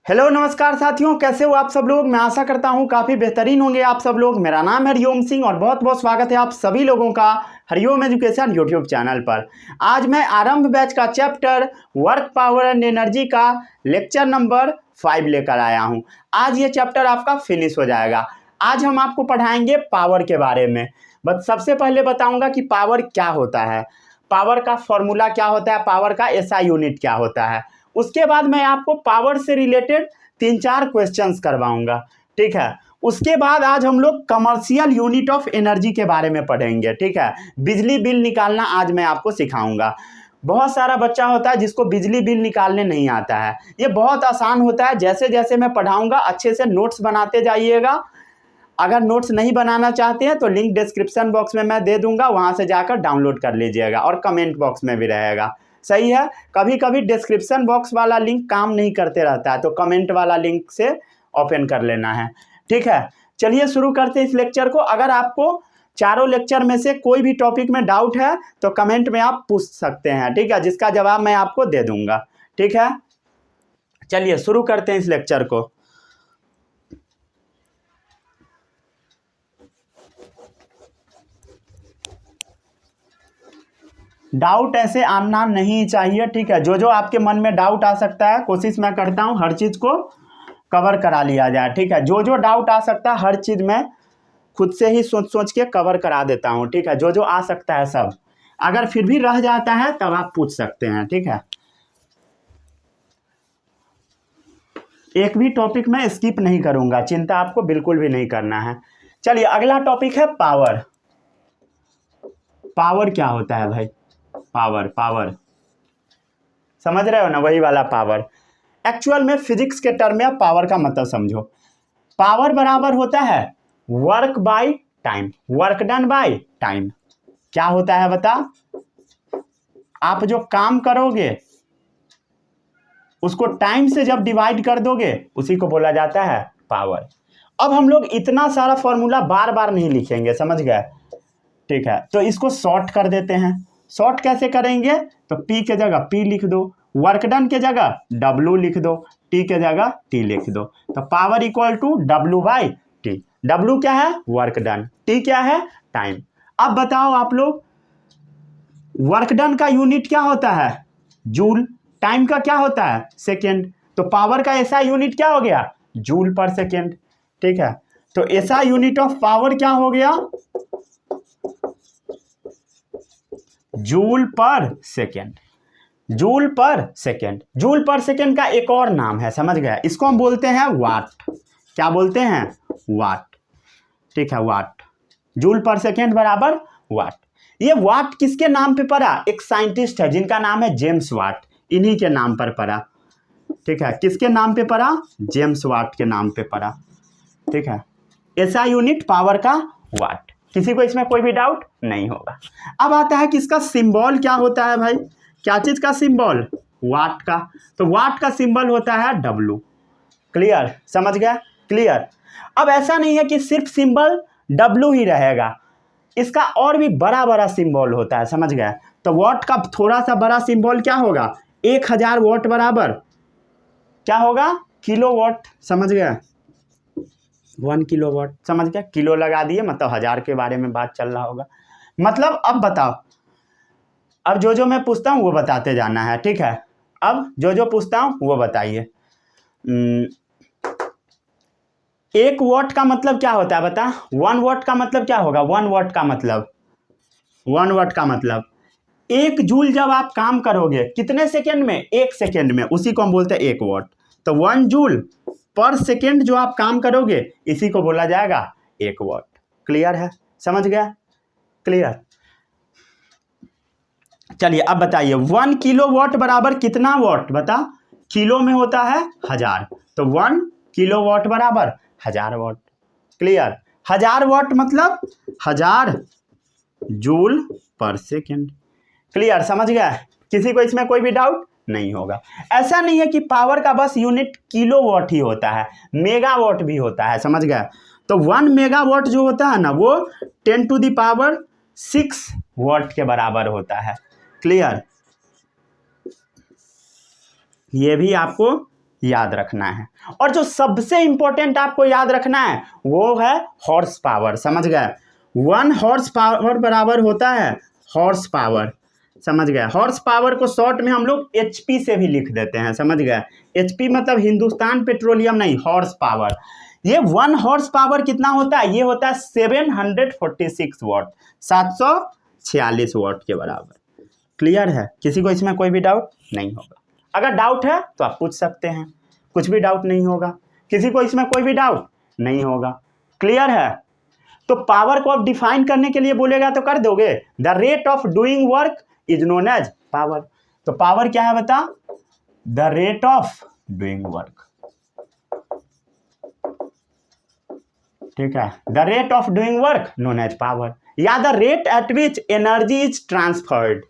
Hello नमस्कार साथियों, कैसे हो आप सब लोग। मैं आशा करता हूं काफ़ी बेहतरीन होंगे आप सब लोग। मेरा नाम है हरिओम सिंह और बहुत बहुत स्वागत है आप सभी लोगों का हरिओम एजुकेशन यूट्यूब चैनल पर। आज मैं आरंभ बैच का chapter work power and energy का लेक्चर नंबर 5 लेकर आया हूं। आज ये चैप्टर आपका फिनिश हो जाएगा। आज हम आपको पढ़ाएंगे पावर के बारे में। बस सबसे पहले बताऊँगा कि पावर क्या होता है, पावर का फॉर्मूला क्या होता है, पावर का एसआई यूनिट क्या होता है। उसके बाद मैं आपको पावर से रिलेटेड 3-4 क्वेश्चंस करवाऊंगा, ठीक है। उसके बाद आज हम लोग कमर्शियल यूनिट ऑफ एनर्जी के बारे में पढ़ेंगे, ठीक है। बिजली बिल निकालना आज मैं आपको सिखाऊंगा। बहुत सारा बच्चा होता है जिसको बिजली बिल निकालने नहीं आता है। ये बहुत आसान होता है। जैसे जैसे मैं पढ़ाऊंगा अच्छे से नोट्स बनाते जाइएगा। अगर नोट्स नहीं बनाना चाहते हैं तो लिंक डिस्क्रिप्शन बॉक्स में मैं दे दूंगा, वहां से जाकर डाउनलोड कर लीजिएगा और कमेंट बॉक्स में भी रहेगा। सही है। कभी कभी डिस्क्रिप्शन बॉक्स वाला लिंक काम नहीं करते रहता है तो कमेंट वाला लिंक से ओपन कर लेना है, ठीक है। चलिए शुरू करते हैं इस लेक्चर को। अगर आपको चारों लेक्चर में से कोई भी टॉपिक में डाउट है तो कमेंट में आप पूछ सकते हैं, ठीक है, जिसका जवाब मैं आपको दे दूंगा, ठीक है। चलिए शुरू करते हैं इस लेक्चर को। डाउट ऐसे आना नहीं चाहिए, ठीक है। जो जो आपके मन में डाउट आ सकता है कोशिश मैं करता हूँ हर चीज़ को कवर करा लिया जाए, ठीक है। जो जो डाउट आ सकता है हर चीज़ में खुद से ही सोच सोच के कवर करा देता हूँ, ठीक है। जो जो आ सकता है सब। अगर फिर भी रह जाता है तब आप पूछ सकते हैं, ठीक है। एक भी टॉपिक में स्किप नहीं करूँगा, चिंता आपको बिल्कुल भी नहीं करना है। चलिए अगला टॉपिक है पावर। पावर क्या होता है भाई? पावर समझ रहे हो ना, वही वाला पावर। एक्चुअल में फिजिक्स के टर्म में पावर का मतलब समझो। पावर बराबर होता है work by time, work done by time. क्या होता है बता? आप जो काम करोगे उसको टाइम से जब डिवाइड कर दोगे उसी को बोला जाता है पावर। अब हम लोग इतना सारा फॉर्मूला बार बार नहीं लिखेंगे, समझ गए, ठीक है। तो इसको शॉर्ट कर देते हैं। शॉर्ट कैसे करेंगे? तो P के जगह P लिख दो, वर्क डन के जगह W लिख दो, T के जगह T लिख दो। तो power equal to W by T। W क्या है? Work done. T क्या है? टाइम। अब बताओ आप लोग, वर्क डन का यूनिट क्या होता है? जूल। टाइम का क्या होता है? सेकेंड। तो पावर का ऐसा यूनिट क्या हो गया? जूल पर सेकेंड, ठीक है। तो ऐसा यूनिट ऑफ पावर क्या हो गया? जूल पर सेकेंड। जूल पर सेकेंड। जूल पर सेकेंड का एक और नाम है, समझ गया, इसको हम बोलते हैं वाट। क्या बोलते हैं? वाट, ठीक है, वाट। जूल पर सेकेंड बराबर वाट। ये वाट किसके नाम पे पड़ा? एक साइंटिस्ट है जिनका नाम है जेम्स वाट, इन्हीं के नाम पर पड़ा, ठीक है। किसके नाम पे पड़ा? जेम्स वाट के नाम पे पड़ा, ठीक है। ऐसा यूनिट पावर का वाट। किसी को इसमें कोई भी डाउट नहीं होगा। अब आता है कि इसका सिंबल क्या होता है भाई? क्या चीज का सिंबल? वाट का। तो वाट का सिंबल होता है W। क्लियर? समझ गया? क्लियर। अब ऐसा नहीं है कि सिर्फ सिंबल W ही रहेगा, इसका और भी बड़ा बड़ा सिंबल होता है, समझ गया। तो वाट का थोड़ा सा बड़ा सिंबल क्या होगा? 1000 वाट बराबर क्या होगा? किलोवाट, समझ गया। 1 किलोवाट, समझ गया। किलो लगा दिए मतलब 1000 के बारे में बात चल रहा होगा। मतलब अब बताओ, अब जो जो मैं पूछता हूँ वो बताते जाना है, ठीक है। अब जो जो पूछता हूँ वो बताइए। 1 वाट का मतलब क्या होता है बता? 1 वाट का मतलब क्या होगा? 1 वाट का मतलब 1 वाट का मतलब 1 जूल जब आप काम करोगे कितने सेकेंड में? 1 सेकेंड में, उसी को हम बोलते हैं 1 वाट। तो 1 जूल पर सेकेंड जो आप काम करोगे इसी को बोला जाएगा 1 वाट। क्लियर है? समझ गया? क्लियर। चलिए अब बताइए 1 किलोवाट बराबर कितना वाट? बता। किलो में होता है 1000, तो 1 किलोवाट बराबर 1000 वाट। क्लियर? 1000 वाट मतलब 1000 जूल पर सेकेंड। क्लियर? समझ गया? किसी को इसमें कोई भी डाउट नहीं होगा। ऐसा नहीं है कि पावर का बस यूनिट किलोवाट ही होता है, मेगावाट भी होता है, समझ गया। तो 1 मेगावाट जो होता है ना वो 10⁶ वाट के बराबर होता है। क्लियर? ये भी आपको याद रखना है। और जो सबसे इंपॉर्टेंट आपको याद रखना है वो है हॉर्स पावर। समझ गए? 1 हॉर्स पावर बराबर होता है हॉर्स पावर। समझ गए? हॉर्स पावर को शॉर्ट में हम लोग HP से भी लिख देते हैं। समझ गए? HP मतलब हिंदुस्तान पेट्रोलियम नहीं, हॉर्स पावर। ये 1 हॉर्स पावर कितना होता है? ये होता है 746 वाट, 746 वाट के बराबर। क्लियर है? किसी को इसमें कोई भी डाउट नहीं होगा? अगर डाउट है तो आप पूछ सकते हैं, कुछ भी डाउट नहीं होगा। किसी को इसमें कोई भी डाउट नहीं होगा? क्लियर है? तो पावर को आप डिफाइन करने के लिए बोलेगा तो कर दोगे। The rate of doing work is known as power. तो पावर क्या है बता? The rate of doing work. ठीक है? The rate of doing work known as power, या the rate at which energy is transferred.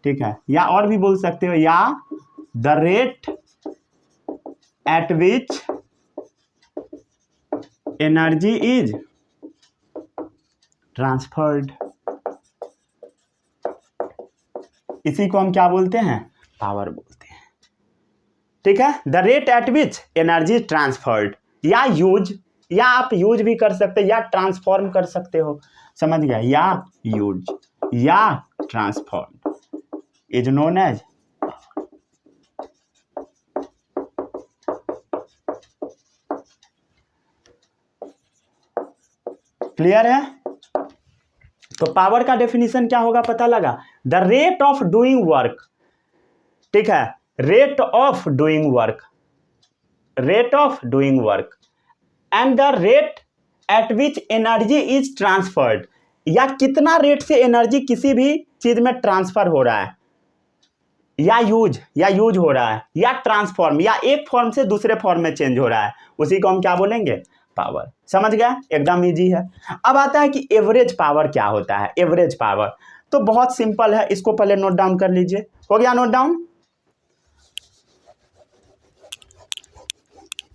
ठीक है? या और भी बोल सकते हो, या the rate at which energy is transferred. इसी को हम क्या बोलते हैं? पावर बोलते हैं। ठीक है? The rate at which energy transferred, या यूज, या आप यूज भी कर सकते, या ट्रांसफॉर्म कर सकते हो। समझ गया? या यूज या transform is known as. Clear है? तो पावर का डेफिनेशन क्या होगा पता लगा? The rate of doing work. ठीक है? Rate of doing work, rate of doing work and the rate at which energy is transferred, या कितना रेट से एनर्जी किसी भी चीज में ट्रांसफर हो रहा है, या यूज हो रहा है, या ट्रांसफॉर्म, या एक फॉर्म से दूसरे फॉर्म में चेंज हो रहा है, उसी को हम क्या बोलेंगे? पावर। समझ गया? एकदम इजी है। अब आता है कि एवरेज पावर क्या होता है। एवरेज पावर तो बहुत सिंपल है, इसको पहले नोट डाउन कर लीजिए। हो गया नोट डाउन?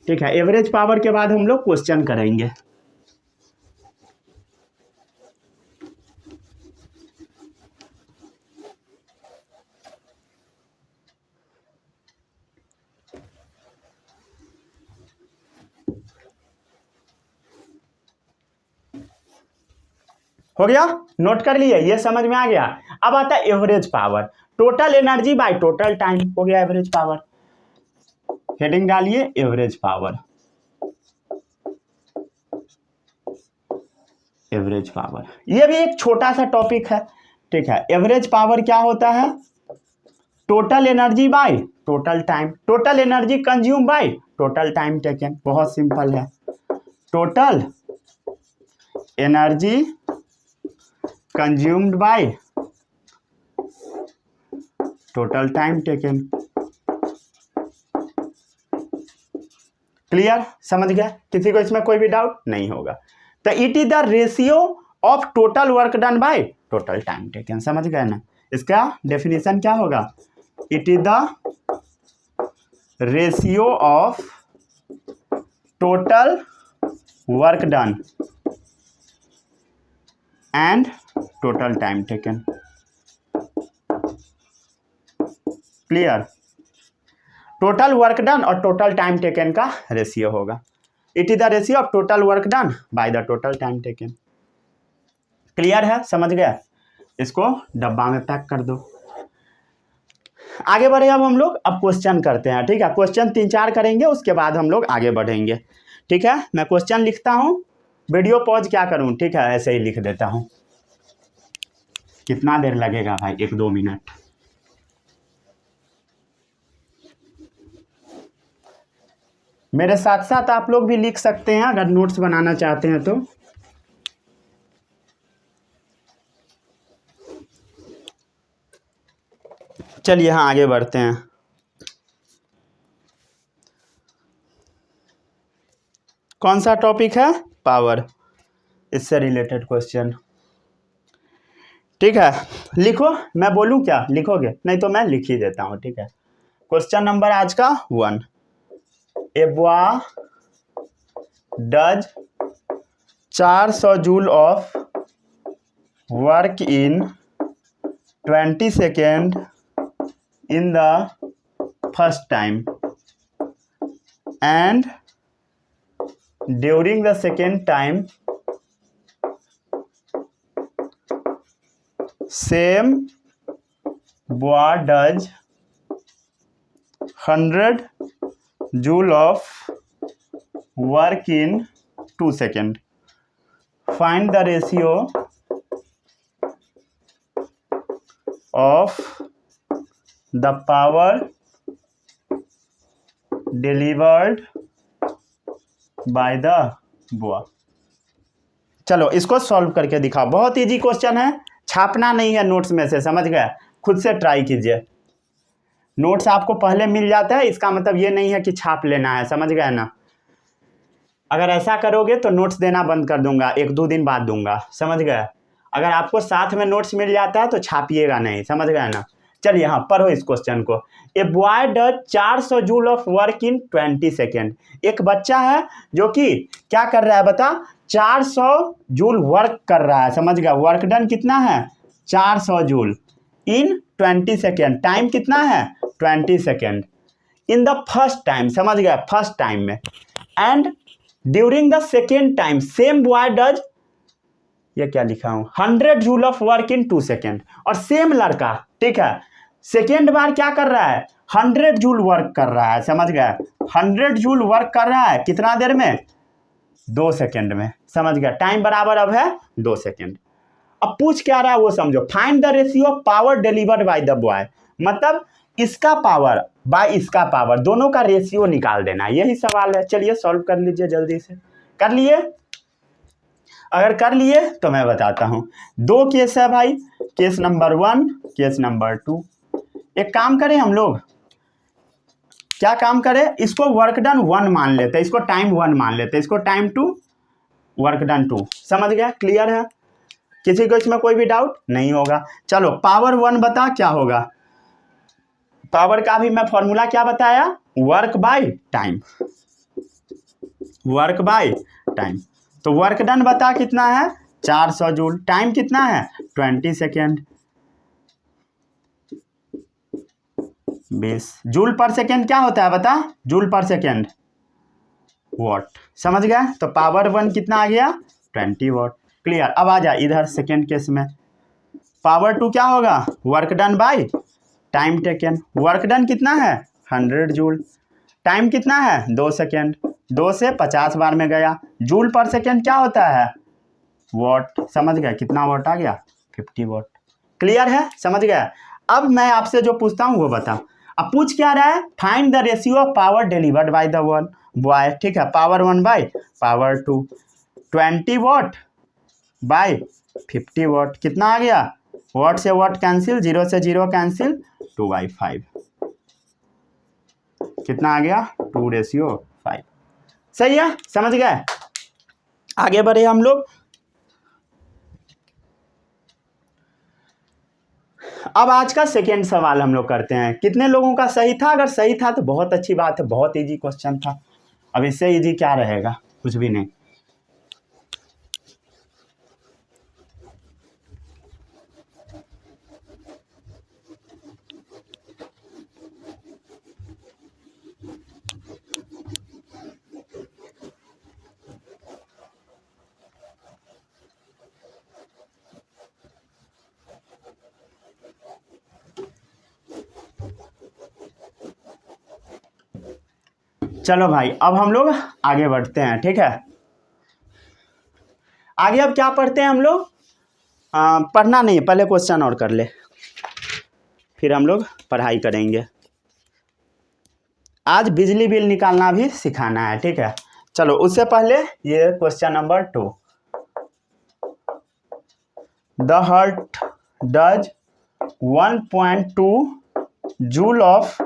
ठीक है? एवरेज पावर के बाद हम लोग क्वेश्चन करेंगे। हो गया? नोट कर लिए? ये समझ में आ गया? अब आता है average power, total energy by total time. हो गया एवरेज पावर। हेडिंग डालिए एवरेज पावर। एवरेज पावर ये भी एक छोटा सा टॉपिक है। ठीक है? एवरेज पावर क्या होता है? Total energy by total time, total energy consume by total time taken. बहुत सिंपल है। Total energy consumed by total time taken. Clear? समझ गया? किसी को इसमें कोई भी डाउट नहीं होगा? तो it is the ratio of total work done by total time taken. समझ गए ना? इसका डेफिनेशन क्या होगा? It is the ratio of total work done and total time taken. Clear? Total work done और टोटल टाइम टेकन का ratio होगा। It is the ratio of total work done by the total time taken. Clear है? समझ गया? इसको डब्बा में pack कर दो। आगे बढ़े अब हम लोग। अब क्वेश्चन करते हैं। ठीक है? क्वेश्चन 3-4 करेंगे, उसके बाद हम लोग आगे बढ़ेंगे। ठीक है? मैं क्वेश्चन लिखता हूँ, वीडियो पॉज क्या करूँ? ठीक है? ऐसे ही लिख देता हूँ। कितना देर लगेगा भाई? 1-2 मिनट। मेरे साथ साथ आप लोग भी लिख सकते हैं अगर नोट्स बनाना चाहते हैं तो। चलिए हाँ आगे बढ़ते हैं। कौन सा टॉपिक है? पावर। इससे रिलेटेड क्वेश्चन। ठीक है? लिखो, मैं बोलूं क्या? लिखोगे? नहीं तो मैं लिख ही देता हूं। ठीक है? क्वेश्चन नंबर आज का 1। A boy does 400 joule of work in 20 second in the first time and during the second time same boy does 100 joule of work in 2 seconds. Find the ratio of the power delivered by the boy. चलो इसको solve करके दिखाओ। बहुत easy question है, छापना नहीं है notes में से, समझ गए? खुद से ट्राई कीजिए। नोट्स आपको पहले मिल जाता है, इसका मतलब ये नहीं है कि छाप लेना है, समझ गए ना? अगर ऐसा करोगे तो नोट्स देना बंद कर दूंगा, 1-2 दिन बाद दूंगा, समझ गए? अगर आपको साथ में नोट्स मिल जाता है तो छापिएगा नहीं, समझ गए ना? चलिए हाँ, पढ़ो इस क्वेश्चन को। A boy does 400 joule of work in 20 second. एक बच्चा है जो कि क्या कर रहा है बता? 400 जूल वर्क कर रहा है, समझ गया? वर्क डन कितना है? 400 जूल इन 20 सेकेंड। टाइम कितना है? 20 second. In the first time, समझ गया? फर्स्ट टाइम में। And during the second time same boy does, ये क्या लिखा हूं, 100 joule of work in 2 second. और सेम लड़का, ठीक है, सेकेंड बार क्या कर रहा है? 100 जूल वर्क कर रहा है, समझ गया? 100 जूल वर्क कर रहा है कितना देर में? 2 सेकेंड में, समझ गया? टाइम बराबर अब है 2 सेकेंड। अब पूछ क्या रहा है वो समझो। Find the ratio of power delivered by the boy. मतलब इसका पावर बाय इसका पावर, दोनों का रेशियो निकाल देना, यही सवाल है। चलिए सॉल्व कर लीजिए जल्दी से। कर लिए? अगर कर लिए तो मैं बताता हूं। 2 केस है भाई, केस नंबर 1, केस नंबर 2। एक काम करें हम लोग, क्या काम करें? इसको वर्क डन 1 मान लेते हैं, इसको टाइम 1 मान लेते हैं, इसको टाइम 2, वर्क डन 2। समझ गया? क्लियर है? किसी को इसमें कोई भी डाउट नहीं होगा? चलो पावर 1 बता क्या होगा? पावर का भी मैं फॉर्मूला क्या बताया? Work by time, work by time. तो वर्क डन बता कितना है? 400 जूल। टाइम कितना है? 20 सेकेंड। 20 जूल पर सेकेंड क्या होता है बता? जूल पर सेकेंड वॉट, समझ गया? तो पावर 1 कितना आ गया? 20 वॉट। क्लियर? अब आ जा इधर सेकेंड केस में। पावर 2 क्या होगा? Work done by time taken. Work done कितना है? 100 जूल। टाइम कितना है? 2 सेकेंड। 2 से 50 बार में गया। जूल पर सेकेंड क्या होता है? वॉट, समझ गया? कितना वॉट आ गया? 50 वॉट। क्लियर है? समझ गया? अब मैं आपसे जो पूछता हूँ वो बता। अब पूछ क्या रहा है? Find the ratio of power delivered by the one boy, ठीक है? Power 1 by power 2, 20 watt by 50 watt. कितना आ गया? वॉट से वॉट कैंसिल, 0 से 0 कैंसिल, 2/5। कितना आ गया? 2:5। सही है? समझ गए? आगे बढ़े हम लोग। अब आज का सेकेंड सवाल हम लोग करते हैं। कितने लोगों का सही था? अगर सही था तो बहुत अच्छी बात है, बहुत इजी क्वेश्चन था। अब इससे इजी क्या रहेगा? कुछ भी नहीं। चलो भाई अब हम लोग आगे बढ़ते हैं, ठीक है? आगे अब क्या पढ़ते हैं हम लोग? पढ़ना नहीं, पहले क्वेश्चन और कर ले, फिर हम लोग पढ़ाई करेंगे। आज बिजली बिल निकालना भी सिखाना है, ठीक है? चलो उससे पहले ये question number 2। The heart does 1.2 joule of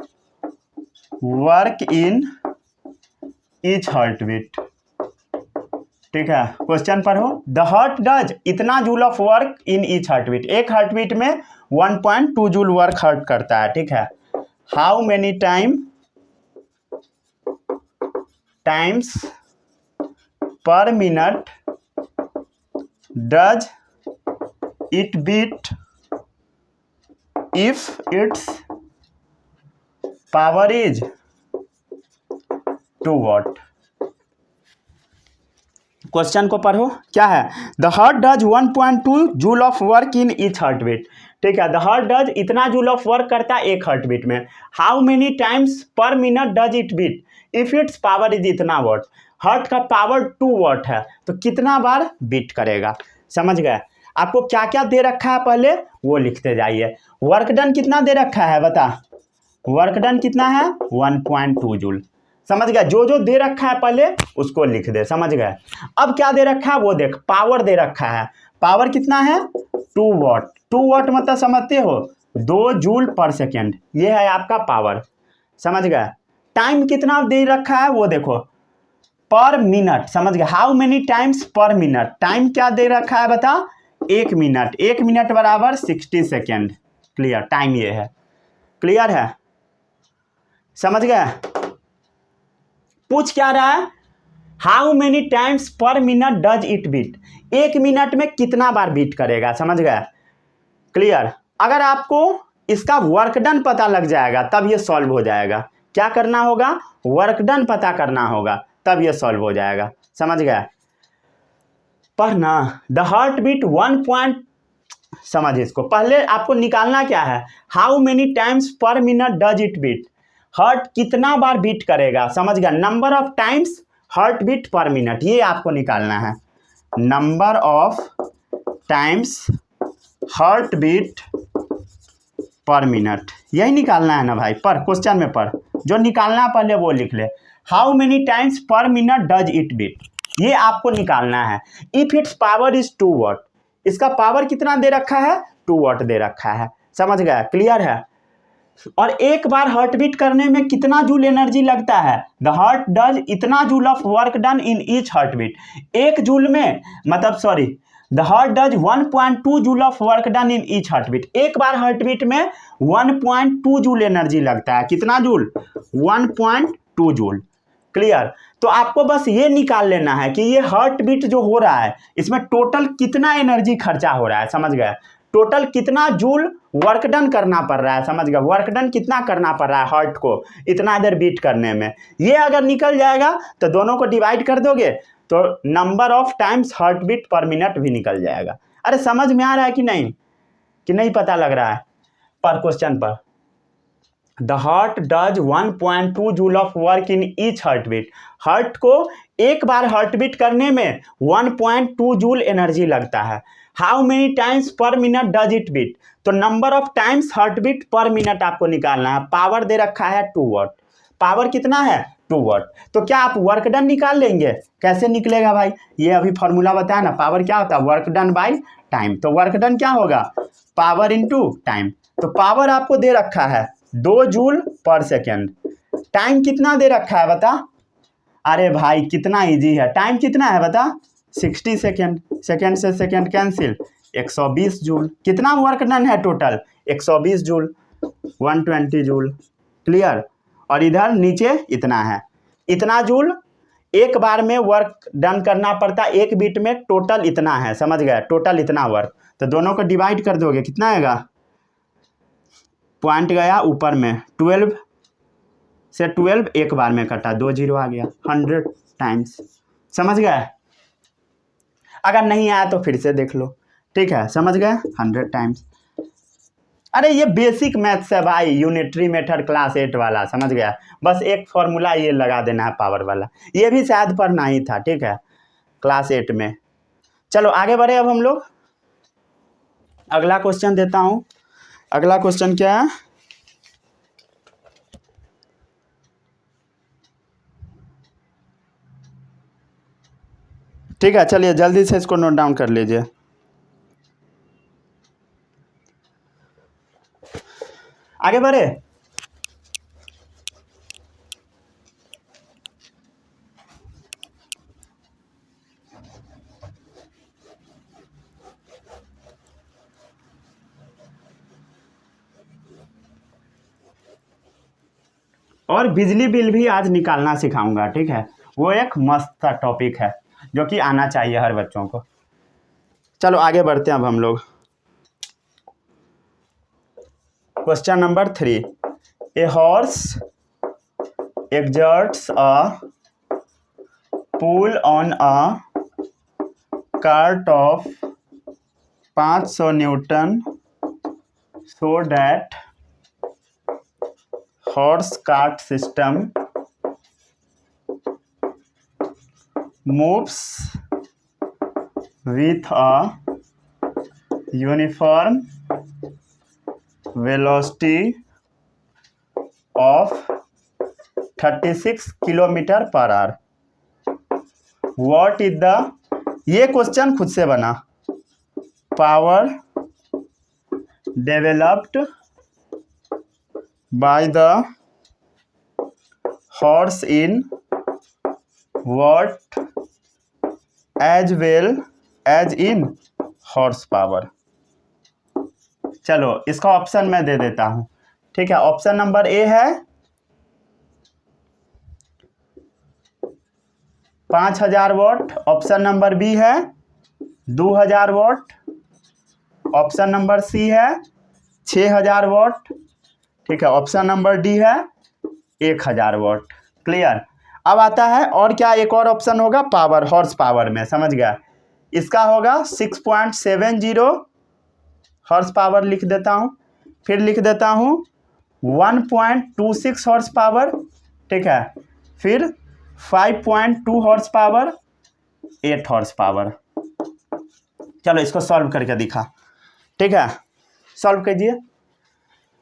work in each heart beat, ठीक है? क्वेश्चन पढ़ो। द हार्ट डज इतना joule of work in each heart beat. एक हार्ट बीट में 1.2 जूल वर्क हर्ट करता है, ठीक है? How many times per minute does it beat if it's power is 2 watt. Question को पढ़ो, क्या है? The heart does 1.2 joule of work in each heart beat. ठीक है, द हार्ट डज इतना जूल ऑफ वर्क करता है एक हार्ट बीट में। How many times per minute does it beat if it's power is इतना वॉट। हार्ट का power 2 watt है तो कितना बार बीट करेगा, समझ गए? आपको क्या क्या दे रखा है पहले वो लिखते जाइए। वर्क डन कितना दे रखा है बता, वर्क डन कितना है 1.2 जूल, समझ गए? जो जो दे रखा है पहले उसको लिख दे, समझ गए? अब क्या दे रखा है वो देख, पावर दे रखा है। पावर कितना है 2 वॉट। 2 वॉट मतलब समझते हो 2 जूल पर सेकेंड, ये है आपका पावर, समझ गए? टाइम कितना दे रखा है वो देखो, पर मिनट, समझ गए? How many times per minute, time क्या दे रखा है बता 1 मिनट। 1 मिनट बराबर 60 सेकेंड। क्लियर, टाइम ये है, क्लियर है, समझ गए? पूछ क्या रहा है, how many times per minute does it beat, 1 minute में कितना बार बीट करेगा, समझ गए? क्लियर। अगर आपको इसका वर्क डन पता लग जाएगा तब ये सॉल्व हो जाएगा। क्या करना होगा, वर्क डन पता करना होगा तब ये सॉल्व हो जाएगा, समझ गए? पढ़ना, द हार्ट बीट 1. समझ इसको, पहले आपको निकालना क्या है, how many times per minute does it beat, heart कितना बार बीट करेगा, समझ गया? Number of times heart beat per minute, ये आपको निकालना है। Number of times heart beat per minute, यही निकालना है ना भाई? पर क्वेश्चन में पढ़, जो निकालना है पहले वो लिख ले। How many times per minute does it beat, ये आपको निकालना है। If it's power is 2 watt, इसका पावर कितना दे रखा है 2 वॉट दे रखा है, समझ गया? क्लियर है। और एक बार हार्ट बीट करने में कितना जूल एनर्जी लगता है, द हार्ट डज इतना joule of work done in each heart beat. एक जूल में मतलब sorry, the heart does 1.2 joule of work done in each heart beat. एक बार हार्ट बीट में 1.2 जूल एनर्जी लगता है। कितना जूल, 1.2 जूल। क्लियर। तो आपको बस ये निकाल लेना है कि ये हार्ट बीट जो हो रहा है इसमें टोटल कितना एनर्जी खर्चा हो रहा है, समझ गए? टोटल कितना जूल वर्क डन करना पड़ रहा है, समझ गए? वर्क डन कितना करना पड़ रहा है हार्ट को इतना देर बीट करने में। ये अगर निकल जाएगा तो दोनों को डिवाइड कर दोगे तो number of times heart beat per minute भी निकल जाएगा। अरे समझ में आ रहा है कि नहीं पता लग रहा है? पर क्वेश्चन पर, the heart does 1.2 joule of work in each heart beat. Heart को एक बार हार्ट बीट करने में 1.2 जूल एनर्जी लगता है। How many times per minute does it beat, तो number of times heart beat per minute आपको निकालना है। पावर दे रखा है 2 वॉट, पावर कितना है 2 वॉट। तो क्या आप वर्क डन निकाल लेंगे? कैसे निकलेगा भाई, ये अभी फॉर्मूला बताया ना, पावर क्या होता है वर्क डन बाई टाइम। तो वर्क डन क्या होगा, पावर इंटू टाइम। तो पावर आपको दे रखा है 2 जूल पर सेकेंड। टाइम कितना दे रखा है बता? अरे भाई कितना इजी है, टाइम कितना है बता 60 सेकेंड। सेकेंड से सेकेंड कैंसिल, 120 जूल। कितना वर्क डन है टोटल 120 जूल, 120 जूल। क्लियर। और इधर नीचे इतना है, इतना जूल एक बार में वर्क डन करना पड़ता है। एक बीट में टोटल इतना है, समझ गए? टोटल इतना वर्क। तो दोनों को डिवाइड कर दोगे कितना आएगा, पॉइंट गया ऊपर में 12 से 12 एक बार में कटा, 2 जीरो आ गया, 100 टाइम्स। समझ गए? अगर नहीं आया तो फिर से देख लो, ठीक है? समझ गए? 100 टाइम्स। अरे ये बेसिक मैथ्स है भाई, यूनिटरी मेथड क्लास 8 वाला, समझ गया? बस एक फॉर्मूला ये लगा देना है पावर वाला, ये भी शायद पढ़ना ही था, ठीक है? क्लास 8 में। चलो आगे बढ़े अब हम लोग। अगला क्वेश्चन देता हूँ। अगला क्वेश्चन क्या है, ठीक है? चलिए जल्दी से इसको नोट डाउन कर लीजिए। आगे बढ़े। और बिजली बिल भी आज निकालना सिखाऊंगा, ठीक है? वो एक मस्त टॉपिक है जो कि आना चाहिए हर बच्चों को। चलो आगे बढ़ते हैं अब हम लोग। Question number 3, a horse exerts a pull on a cart of 500 newton so that horse cart system moves with a uniform velocity of 36 kilometre per our. What is the, ये क्वेश्चन खुद से बना, power developed by the horse in what as well as in horse power. चलो इसका option मैं दे देता हूं. ठीक है, ऑप्शन नंबर ए है 5000 वॉट, ऑप्शन नंबर बी है 2000 वॉट, ऑप्शन नंबर सी है 6000 वॉट. ठीक है, ऑप्शन नंबर डी है 1000 वॉट. क्लियर. अब आता है और क्या, एक और ऑप्शन होगा पावर, हॉर्स पावर में. समझ गया, इसका होगा 6.70 हॉर्स पावर लिख देता हूं. फिर लिख देता हूं 1.26 हॉर्स पावर. ठीक है, फिर 5.2 हॉर्स पावर, 8 हॉर्स पावर. चलो इसको सॉल्व करके दिखा. ठीक है, सॉल्व कीजिए,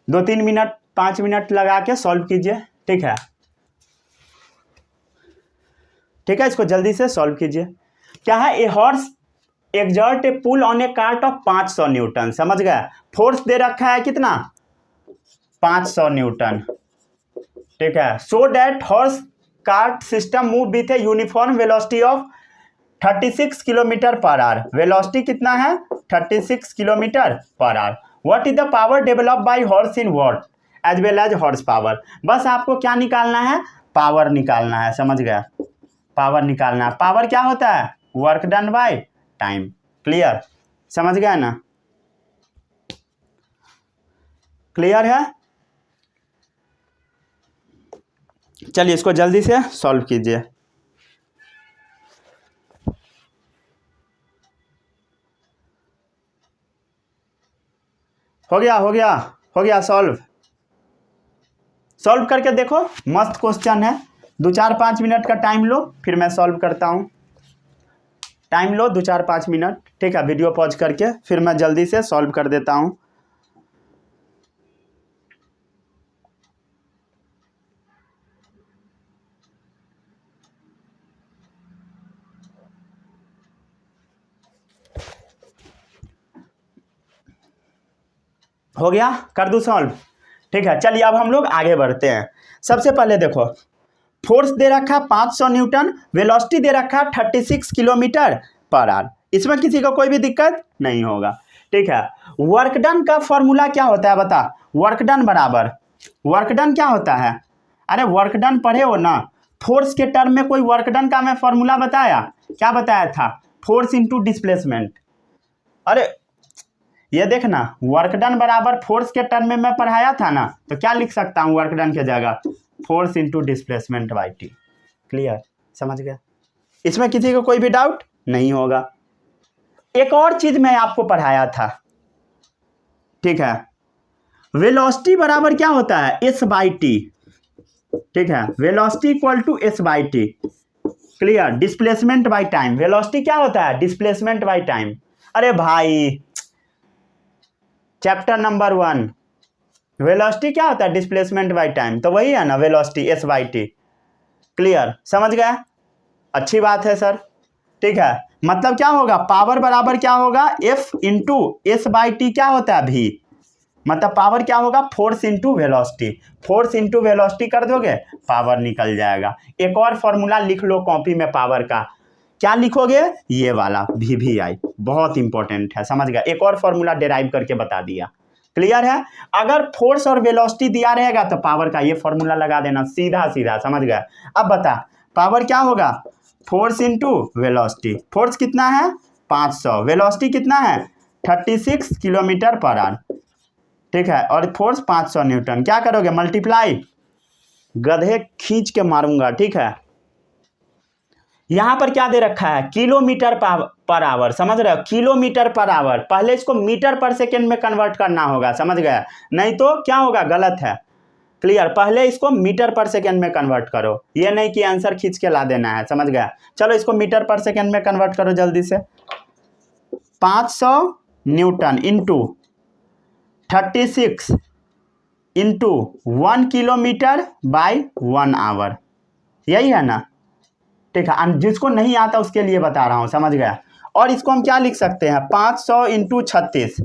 2-3 मिनट 5 मिनट लगा के सॉल्व कीजिए. ठीक है, ठीक है, इसको जल्दी से सॉल्व कीजिए. क्या है, a horse exert a pull on a cart of 500 newton. समझ गया, फोर्स दे रखा है कितना, 500 न्यूटन. ठीक है, so that horse cart system move with a uniform velocity of 36 kilometre per hour. Velocity कितना है, 36 kilometre per hour. What is the power develop by horse in watt as well as horse power. बस आपको क्या निकालना है, power निकालना है. समझ गया, पावर निकालना है. पावर क्या होता है, work done by time. Clear, समझ गया ना, क्लियर है. चलिए इसको जल्दी से सॉल्व कीजिए. हो गया हो गया हो गया सॉल्व. सॉल्व करके देखो, मस्त क्वेश्चन है. 2-4-5 मिनट का टाइम लो, फिर मैं सॉल्व करता हूँ. टाइम लो 2-4-5 मिनट. ठीक है, वीडियो पॉज करके फिर मैं जल्दी से सॉल्व कर देता हूँ. हो गया, कर दूँ सॉल्व. ठीक है, चलिए अब हम लोग आगे बढ़ते हैं. सबसे पहले देखो, फोर्स दे रखा 500 न्यूटन, वेलोसिटी दे रखा 36 किलोमीटर पर आवर. इसमें किसी को कोई भी दिक्कत नहीं होगा. ठीक है, वर्क डन का फॉर्मूला क्या होता है बता. वर्क डन बराबर, वर्क डन क्या होता है, अरे वर्क डन पढ़े हो ना. फोर्स के टर्म में कोई वर्क डन का मैं फॉर्मूला बताया, क्या बताया था, फोर्स इंटू डिस्प्लेसमेंट. अरे ये देखना, वर्क डन बराबर फोर्स के टर्म में मैं पढ़ाया था ना, तो क्या लिख सकता हूँ वर्क डन के जगह, force into displacement by T. Clear, समझ गया, इसमें किसी को कोई भी डाउट नहीं होगा. एक और चीज मैं आपको पढ़ाया था. ठीक है, वेलोसिटी बराबर क्या होता है, एस बाई टी. ठीक है, velocity equal to S by T. Clear, displacement by time. Velocity क्या होता है, डिस्प्लेसमेंट बाई टाइम. अरे भाई, चैप्टर नंबर 1, वेलोसिटी क्या होता है, डिस्प्लेसमेंट बाई टाइम. तो वही है ना velocity, S by T. Clear, समझ गए, अच्छी बात है सर. ठीक है, मतलब क्या होगा, पावर बराबर क्या होगा, F into S by T क्या होता है, भी. मतलब पावर क्या होगा, force into velocity. Force into velocity कर दोगे, पावर निकल जाएगा. एक और फॉर्मूला लिख लो कॉपी में पावर का. क्या लिखोगे, ये वाला VVI, बहुत इंपॉर्टेंट है. समझ गया, एक और फॉर्मूला डेराइव करके बता दिया. क्लियर है. अगर फोर्स और वेलोसिटी दिया रहेगा तो पावर का ये फॉर्मूला लगा देना, सीधा सीधा. समझ गया. अब बता, पावर क्या होगा, फोर्स इंटू वेलोसिटी. फोर्स कितना है 500, वेलोसिटी कितना है 36 किलोमीटर पर आवर. ठीक है, और फोर्स 500 न्यूटन. क्या करोगे, मल्टीप्लाई, गधे खींच के मारूंगा. ठीक है, यहाँ पर क्या दे रखा है, किलोमीटर पर आवर, समझ रहे हो, किलोमीटर पर आवर। पहले इसको मीटर पर सेकेंड में कन्वर्ट करना होगा, समझ गया, नहीं तो क्या होगा, गलत है। क्लियर, पहले इसको मीटर पर सेकेंड में कन्वर्ट करो, ये नहीं कि आंसर खींच के ला देना है, समझ गया। चलो इसको मीटर पर सेकेंड में कन्वर्ट करो जल्दी से। 500 newton into 36 into 1 kilometre by 1 hour, यही है ना, ठीक है। जिसको नहीं आता उसके लिए बता रहा हूँ, समझ गया। और इसको हम क्या लिख सकते हैं, 500 इंटू 36,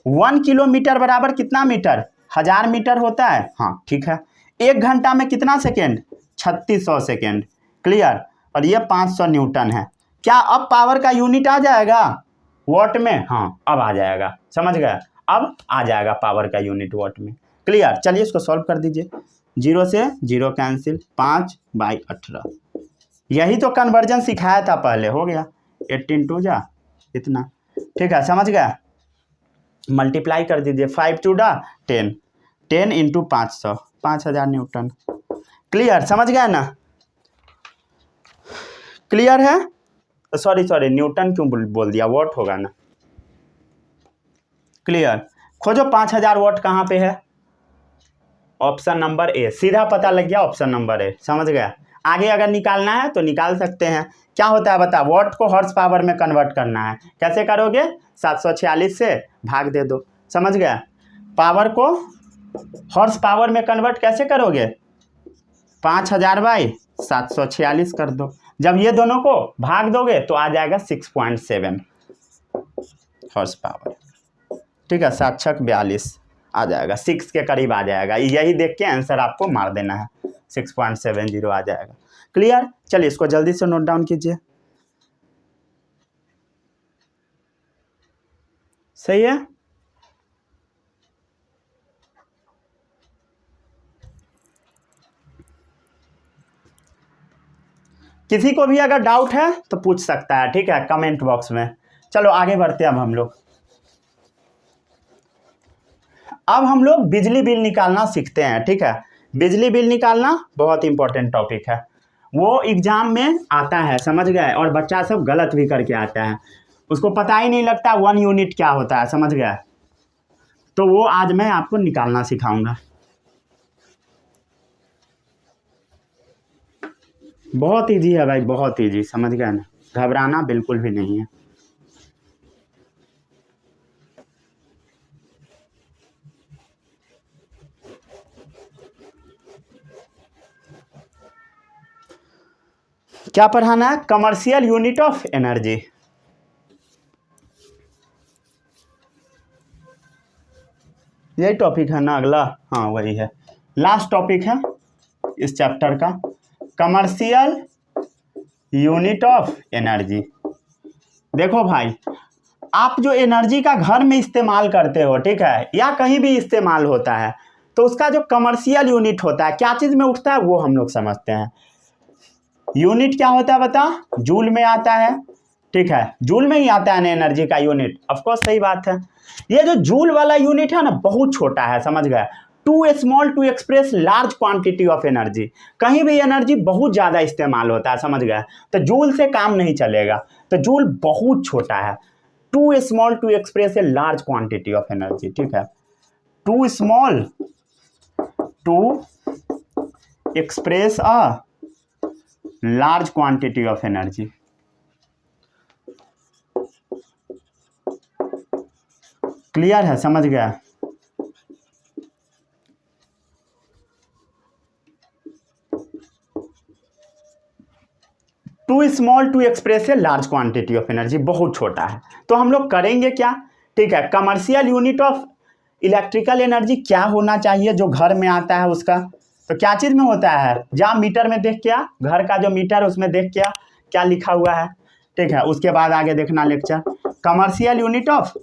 1 किलोमीटर बराबर कितना मीटर, 1000 मीटर होता है, हाँ ठीक है। 1 घंटा में कितना सेकेंड, 3600 सेकेंड। क्लियर, और ये 500 न्यूटन है। क्या अब पावर का यूनिट आ जाएगा वॉट में, हाँ अब आ जाएगा, समझ गया, अब आ जाएगा पावर का यूनिट वॉट में। क्लियर, चलिए इसको सॉल्व कर दीजिए। 0 से 0 कैंसिल, 5/18, यही तो कन्वर्जन सिखाया था पहले, हो गया 18 2 जा इतना, ठीक है, समझ गया। मल्टीप्लाई कर दीजिए, 5 2 10, 10 इंटू 500, 5000 न्यूटन। क्लियर, समझ गया ना, क्लियर है, सॉरी न्यूटन क्यों बोल दिया, वॉट होगा ना। क्लियर, खोजो 5000 वॉट कहाँ पे है, ऑप्शन नंबर ए, सीधा पता लग गया, ऑप्शन नंबर ए, समझ गया। आगे अगर निकालना है तो निकाल सकते हैं। क्या होता है बता, वॉट को हॉर्स पावर में कन्वर्ट करना है, कैसे करोगे, 746 से भाग दे दो, समझ गया। पावर को हॉर्स पावर में कन्वर्ट कैसे करोगे, 5000 बाई 746 कर दो, जब ये दोनों को भाग दोगे तो आ जाएगा 6.7 हॉर्स पावर, ठीक है। 7 6 42 आ जाएगा, 6 के करीब आ जाएगा, यही देख के आंसर आपको मार देना है, 6.70 आ जाएगा। क्लियर, चलिए इसको जल्दी से नोट डाउन कीजिए, सही है। किसी को भी अगर डाउट है तो पूछ सकता है, ठीक है, कमेंट बॉक्स में। चलो आगे बढ़ते हैं। अब हम लोग बिजली बिल निकालना सीखते हैं, ठीक है। बिजली बिल निकालना बहुत इंपॉर्टेंट टॉपिक है, वो एग्जाम में आता है, समझ गए, और बच्चा सब गलत भी करके आता है, उसको पता ही नहीं लगता 1 यूनिट क्या होता है, समझ गए। तो वो आज मैं आपको निकालना सिखाऊंगा, बहुत इजी है भाई, बहुत इजी, समझ गए ना, घबराना बिल्कुल भी नहीं है। क्या पढ़ाना है, कमर्शियल यूनिट ऑफ एनर्जी। यही टॉपिक है ना अगला, हाँ वही है, लास्ट टॉपिक है इस चैप्टर का, कमर्शियल यूनिट ऑफ एनर्जी। देखो भाई, आप जो एनर्जी का घर में इस्तेमाल करते हो, ठीक है, या कहीं भी इस्तेमाल होता है, तो उसका जो कमर्शियल यूनिट होता है, क्या चीज़ में उठता है वो हम लोग समझते हैं। यूनिट क्या होता है बता, जूल में आता है, ठीक है, जूल में ही आता है ना एनर्जी का यूनिट, ऑफकोर्स सही बात है। ये जो जूल वाला यूनिट है ना बहुत छोटा है, समझ गए, too small to express large quantity of energy. कहीं भी एनर्जी बहुत ज़्यादा इस्तेमाल होता है, समझ गए, तो जूल से काम नहीं चलेगा, तो जूल बहुत छोटा है। Too small to express a large quantity of energy, ठीक है, too small to express a large quantity of energy. Clear है, समझ गया। Too small to express a large quantity of energy, बहुत छोटा है, तो हम लोग करेंगे क्या, ठीक है, commercial unit of electrical energy क्या होना चाहिए जो घर में आता है उसका, तो क्या चीज़ में होता है, जहाँ मीटर में देख क्या, घर का जो मीटर उसमें देख क्या क्या लिखा हुआ है, ठीक है, उसके बाद आगे देखना lecture, commercial unit of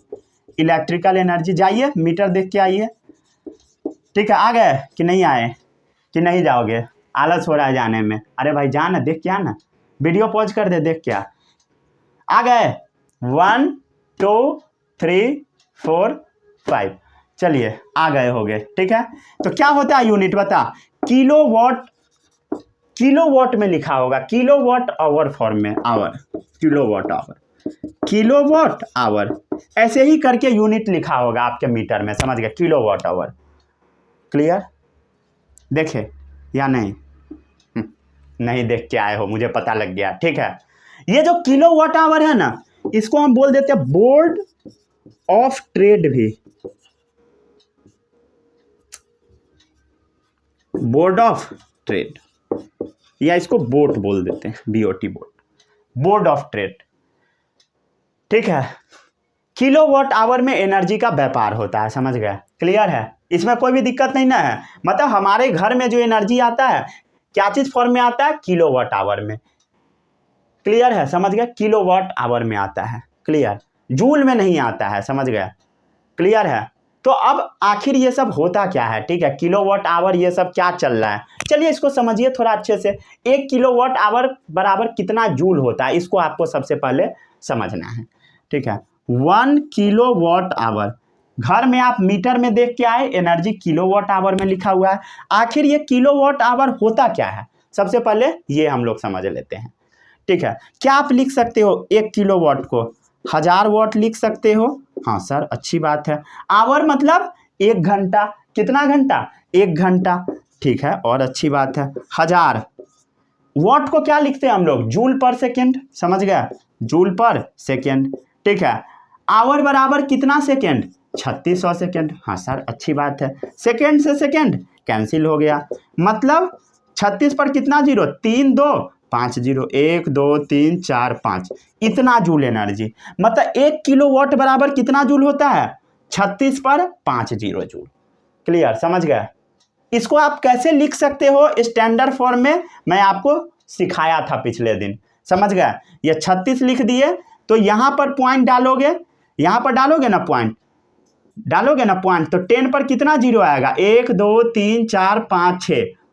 electrical energy, जाइए मीटर देख के आइए, ठीक है, आ गए कि नहीं आए, कि नहीं जाओगे, आलस हो रहा है जाने में, अरे भाई जा ना, देख क्या ना, वीडियो पॉज कर दे, देख क्या, आ गए, 1 2 3 4 5, चलिए आ गए हो गए, ठीक है। तो क्या होता है यूनिट बता, किलोवाट, किलोवाट में लिखा होगा, किलोवाट आवर फॉर्म में, hour, kilowatt hour, kilowatt hour, ऐसे ही करके यूनिट लिखा होगा आपके मीटर में, समझ गए, किलोवाट आवर। क्लियर? देखे या नहीं? नहीं देख के आए हो, मुझे पता लग गया। ठीक है, ये जो किलोवाट आवर है ना, इसको हम बोल देते हैं बोर्ड ऑफ ट्रेड भी, बोर्ड ऑफ ट्रेड, या इसको बोट बोल देते हैं, BOT, boat, board of trade. ठीक है, किलोवाट आवर में एनर्जी का व्यापार होता है, समझ गए? क्लियर है? इसमें कोई भी दिक्कत नहीं ना है। मतलब हमारे घर में जो एनर्जी आता है क्या चीज फॉर्म में आता है? किलोवाट आवर में। क्लियर है? समझ गए? किलोवाट आवर में आता है। क्लियर? जूल में नहीं आता है, समझ गए? क्लियर है? तो अब आखिर ये सब होता क्या है? ठीक है, किलोवाट आवर ये सब क्या चल रहा है, चलिए इसको समझिए थोड़ा अच्छे से। 1 किलोवाट आवर बराबर कितना जूल होता है, इसको आपको सबसे पहले समझना है। ठीक है, 1 किलोवाट आवर, घर में आप मीटर में देख के आए, एनर्जी किलोवाट आवर में लिखा हुआ है। आखिर ये किलोवाट आवर होता क्या है, सबसे पहले ये हम लोग समझ लेते हैं। ठीक है, क्या आप लिख सकते हो 1 किलोवाट को 1000 वाट लिख सकते हो? हाँ सर, अच्छी बात है। आवर मतलब 1 घंटा, कितना घंटा? 1 घंटा। ठीक है, और अच्छी बात है। 1000 वाट को क्या लिखते हैं हम लोग? जूल पर सेकेंड, समझ गया? जूल पर सेकेंड। ठीक है, आवर बराबर कितना सेकेंड? 3600 सेकेंड। हाँ सर, अच्छी बात है। सेकेंड से सेकेंड कैंसिल हो गया, मतलब 36 पर कितना जीरो? 3 2 5 0, 1 2 3 4 5, इतना जूल एनर्जी। मतलब 1 किलोवाट बराबर कितना जूल होता है? 36 पर 5 0 जूल। क्लियर? समझ गए? इसको आप कैसे लिख सकते हो स्टैंडर्ड फॉर्म में, मैं आपको सिखाया था पिछले दिन, समझ गए? ये 36 लिख दिए, तो यहाँ पर पॉइंट डालोगे, यहाँ पर डालोगे ना पॉइंट, डालोगे ना पॉइंट, तो 10 पर कितना जीरो आएगा? 1 2 3 4 5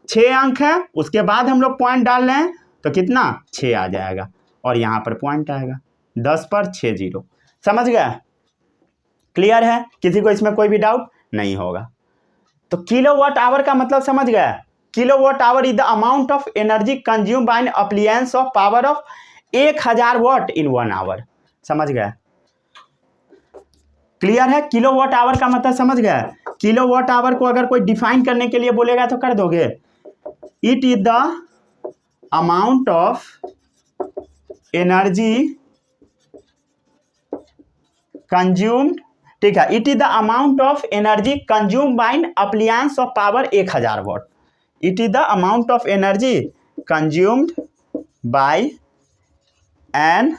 6 अंक है। उसके बाद हम लोग पॉइंट डाल रहे हैं तो कितना? 6 आ जाएगा, और यहाँ पर पॉइंट आएगा 10 पर 6 0। समझ गए? क्लियर है? किसी को इसमें कोई भी डाउट नहीं होगा? तो किलोवाट आवर का मतलब समझ गया? Kilowatt hour is the amount of energy consume by an appliance of power of 1000 watt in 1 hour. समझ गए? क्लियर है? किलोवाट आवर का मतलब समझ गए? किलोवाट आवर को अगर कोई डिफाइन करने के लिए बोलेगा तो कर दोगे? It is the amount of energy consumed, ठीक है, it is the amount of energy consume by an appliance of power 1000 watt. It is the amount of energy consumed by an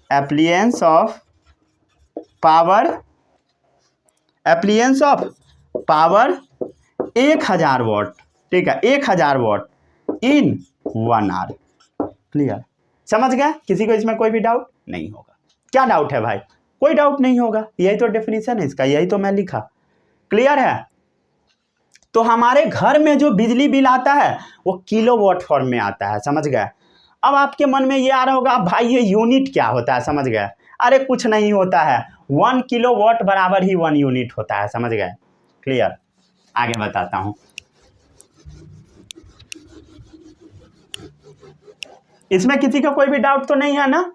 appliance of power, appliance of power 1000 watt. ठीक है, 1000 watt in 1 our. Clear? समझ गया? किसी को इसमें कोई भी doubt नहीं होगा? क्या डाउट है भाई? कोई डाउट नहीं होगा, यही तो डेफिनेशन है इसका, यही तो मैं लिखा। क्लियर है? तो हमारे घर में जो बिजली बिल आता है वो किलोवाट फॉर्म में आता है, समझ गए? अब आपके मन में ये आ रहा होगा भाई ये यूनिट क्या होता है, समझ गए? अरे कुछ नहीं होता है, 1 किलोवाट बराबर ही 1 यूनिट होता है, समझ गए? क्लियर? आगे बताता हूं। इसमें किसी का कोई भी डाउट तो नहीं है ना?